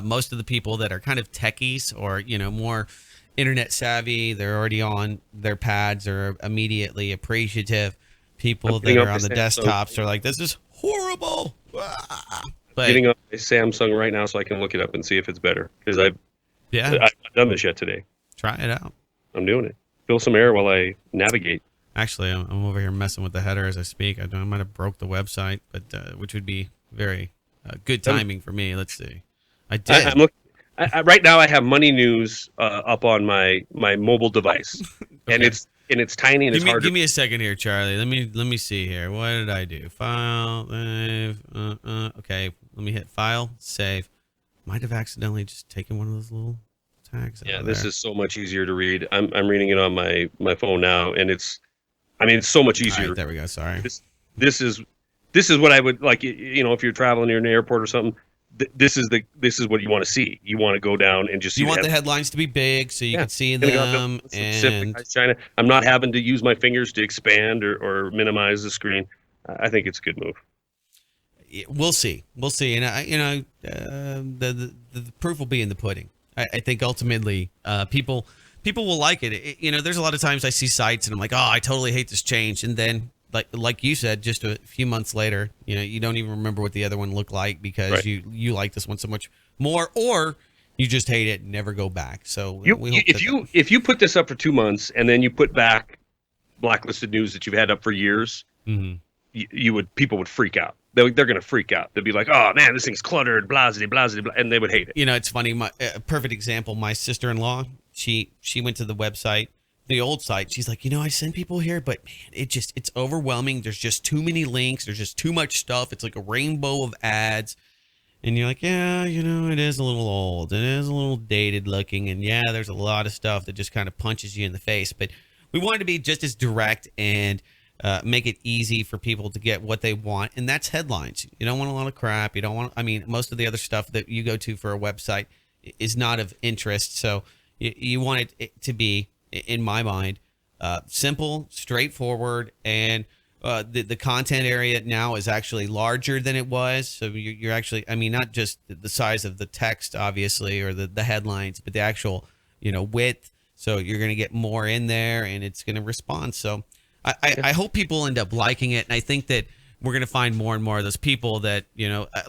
Most of the people that are kind of techies or more internet savvy, they're already on their pads, are immediately appreciative. People that are on the desktops are like, this is horrible. But getting on a Samsung right now so I can look it up and see if it's better, because I've not done this yet today. Try it out. I'm doing it. Fill some air while I navigate. Actually, I'm over here messing with the header as I speak. I might have broke the website, but which would be very good timing for me. Let's see. I did. I'm looking. Right now, I have Money News up on my mobile device, okay. and it's tiny and it's hard. Give me a second here, Charlie. Let me see here. What did I do? File, save. Okay, let me hit file, save. Might have accidentally just taken one of those little tags. Yeah, this is so much easier to read. I'm reading it on my phone now, and it's so much easier. All right, there we go. Sorry. This is what I would like. If you're traveling near an airport or something. This is what you want to see. You want to go down and just see. You want the headlines to be big so you can see them. And China. I'm not having to use my fingers to expand or minimize the screen. I think it's a good move. We'll see. And the proof will be in the pudding. I think ultimately people will like it. There's a lot of times I see sites and I'm like, oh, I totally hate this change, and then like you said, just a few months later, you don't even remember what the other one looked like because right. you like this one so much more, or you just hate it and never go back. So if you put this up for 2 months and then you put back blacklisted news that you've had up for years, mm-hmm. People would freak out. They're going to freak out. They'd be like, oh man, this thing's cluttered, blah, blah, blah, and they would hate it. It's funny. A perfect example. My sister-in-law, she went to the website. The old site, she's like, I send people here, but man, it's overwhelming. There's just too many links. There's just too much stuff. It's like a rainbow of ads. And you're like, yeah, it is a little old. It is a little dated looking. And yeah, there's a lot of stuff that just kind of punches you in the face. But we wanted to be just as direct and make it easy for people to get what they want. And that's headlines. You don't want a lot of crap. You don't want, most of the other stuff that you go to for a website is not of interest. So you want it to be, in my mind, simple, straightforward, and the content area now is actually larger than it was. So you're actually, not just the size of the text, obviously, or the headlines, but the actual, width. So you're going to get more in there, and it's going to respond. So I hope people end up liking it, and I think that we're going to find more and more of those people that,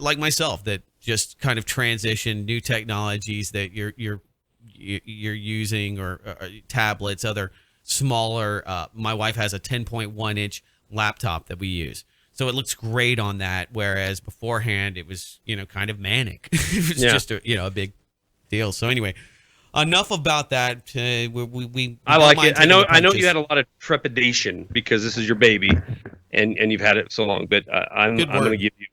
like myself, that just kind of transition new technologies that you're using, or tablets, other smaller. My wife has a 10.1 inch laptop that we use. So it looks great on that, whereas beforehand it was, kind of manic. It was just a big deal. So anyway, enough about that. I like it. I know you had a lot of trepidation because this is your baby, and you've had it so long. But I'm going to give you,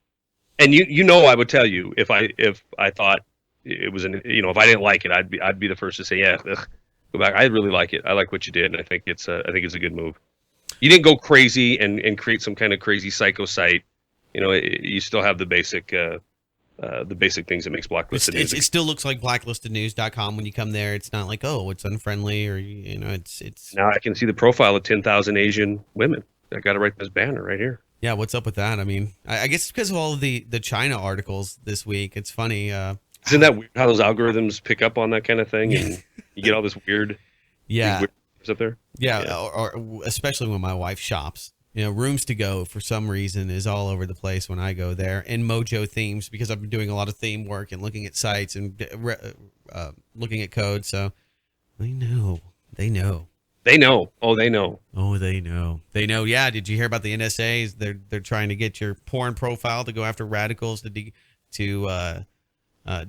and I would tell you if I thought it was if I didn't like it, I'd be the first to say, yeah, go back. I really like it. I like what you did, and I think it's a good move. You didn't go crazy and create some kind of crazy psycho site. You still have the basic things that makes blacklisted news. It still looks like blacklistednews.com when you come there. It's not like, oh, it's unfriendly, or it's. Now I can see the profile of 10,000 Asian women. I got it right in this banner right here. Yeah, what's up with that? I mean, I guess it's because of all of the China articles this week. It's funny. Isn't that weird how those algorithms pick up on that kind of thing, and you get all this weird. Yeah. Weird up there. Yeah, or especially when my wife shops. Rooms to Go for some reason is all over the place when I go there, and Mojo Themes, because I've been doing a lot of theme work and looking at sites and looking at code. So they know. Oh, they know. Yeah. Did you hear about the NSA? They're trying to get your porn profile to go after radicals to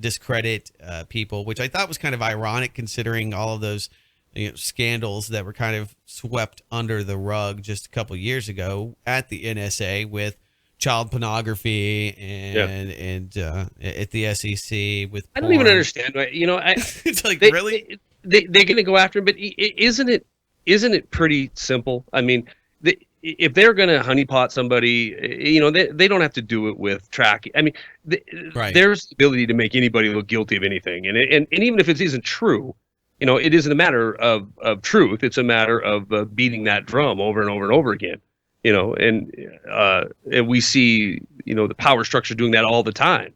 discredit people, which I thought was kind of ironic considering all of those scandals that were kind of swept under the rug just a couple of years ago at the NSA with child pornography and at the SEC with porn. I don't even understand. It's like, really? They're going to go after him, but isn't it pretty simple? I mean, if they're going to honeypot somebody, they don't have to do it with tracking. I mean, there's the ability to make anybody look guilty of anything, and even if it isn't true. It isn't a matter of truth. It's a matter of beating that drum over and over and over again. And we see, the power structure doing that all the time.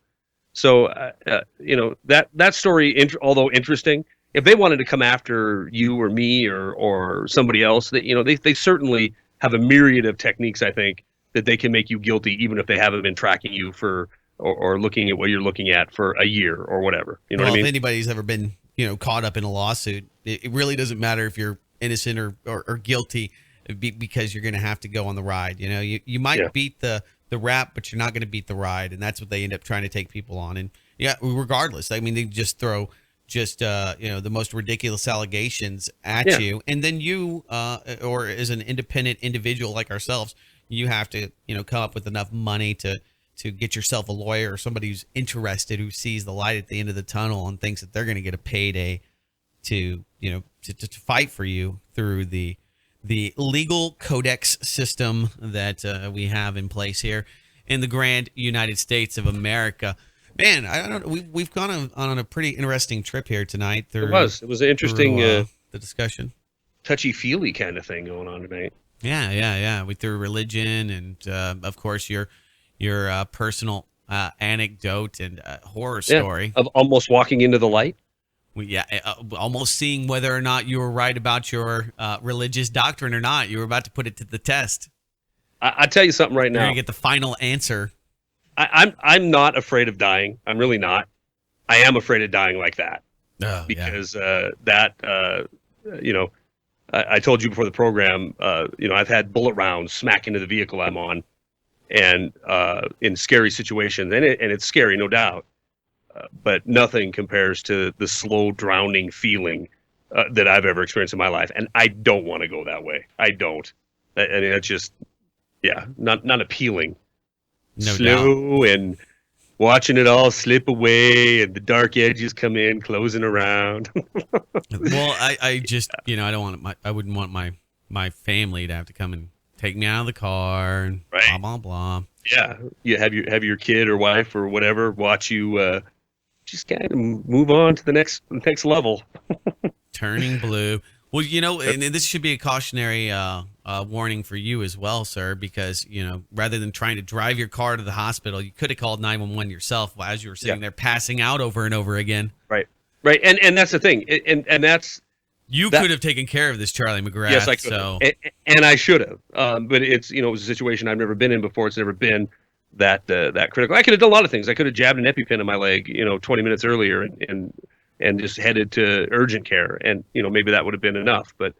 So, that story, although interesting, if they wanted to come after you or me or somebody else, that they certainly have a myriad of techniques, I think, that they can make you guilty, even if they haven't been tracking you for or looking at what you're looking at for a year or whatever. What I mean? If anybody's ever been caught up in a lawsuit, it really doesn't matter if you're innocent or guilty, because you're going to have to go on the ride. You might beat the rap, but you're not going to beat the ride, and that's what they end up trying to take people on. And regardless, I mean, they just throw the most ridiculous allegations at you, and then you or as an independent individual like ourselves, you have to come up with enough money to get yourself a lawyer or somebody who's interested, who sees the light at the end of the tunnel and thinks that they're going to get a payday to fight for you through the legal codex system that we have in place here in the grand United States of America. Man, I don't know. We've gone on a pretty interesting trip here tonight. It was an interesting the discussion, touchy-feely kind of thing going on tonight. Yeah. We threw religion and of course your personal anecdote and horror story of almost walking into the light. Almost seeing whether or not you were right about your religious doctrine or not. You were about to put it to the test. I tell you something right now. You're gonna get the final answer. I'm not afraid of dying. I'm really not. I am afraid of dying like that. Because I told you before the program. I've had bullet rounds smack into the vehicle I'm on. And in scary situations, and it's scary, no doubt, but nothing compares to the slow drowning feeling that I've ever experienced in my life, and I don't want to go that way. I don't. I mean, that's just, not appealing. No slow doubt. And watching it all slip away, and the dark edges come in, closing around. Well, I just, I don't want I wouldn't want my family to have to come and take me out of the car and blah, blah, blah. Yeah. You have your kid or wife or whatever watch you just kind of move on to the next level. Turning blue. Well, and this should be a cautionary warning for you as well, sir, because, rather than trying to drive your car to the hospital, you could have called 911 yourself as you were sitting there passing out over and over again. Right. And that's the thing. And that's You could have taken care of this, Charlie McGrath. Yes, I could. So. And I should have. But it's, it was a situation I've never been in before. It's never been that critical. I could have done a lot of things. I could have jabbed an EpiPen in my leg, 20 minutes earlier and just headed to urgent care. And, maybe that would have been enough. But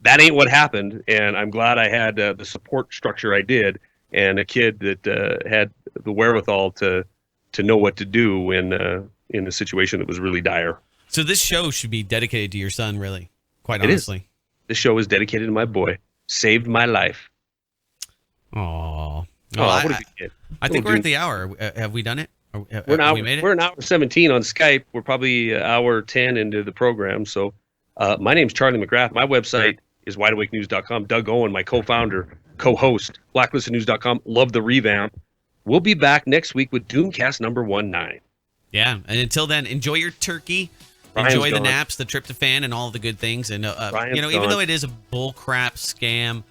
that ain't what happened. And I'm glad I had the support structure I did and a kid that had the wherewithal to know what to do in a situation that was really dire. So this show should be dedicated to your son, really, quite honestly. This show is dedicated to my boy. Saved my life. Aww. Well, what a good kid. I think we're at the hour. Have we done it? We're an hour 17 on Skype. We're probably hour 10 into the program. So my name's Charlie McGrath. My website is wideawakenews.com. Doug Owen, my co-founder, co-host, blacklistednews.com. Love the revamp. We'll be back next week with Doomcast number 19. Yeah, and until then, enjoy your turkey. Enjoy the naps, the tryptophan, and all the good things. And even though it is a bullcrap scam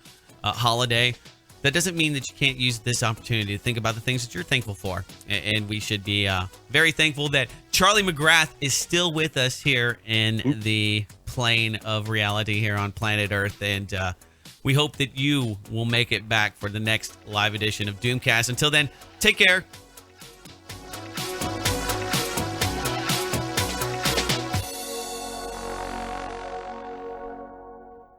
holiday, that doesn't mean that you can't use this opportunity to think about the things that you're thankful for. And we should be very thankful that Charlie McGrath is still with us here in the plane of reality here on planet Earth. And we hope that you will make it back for the next live edition of Doomcast. Until then, take care.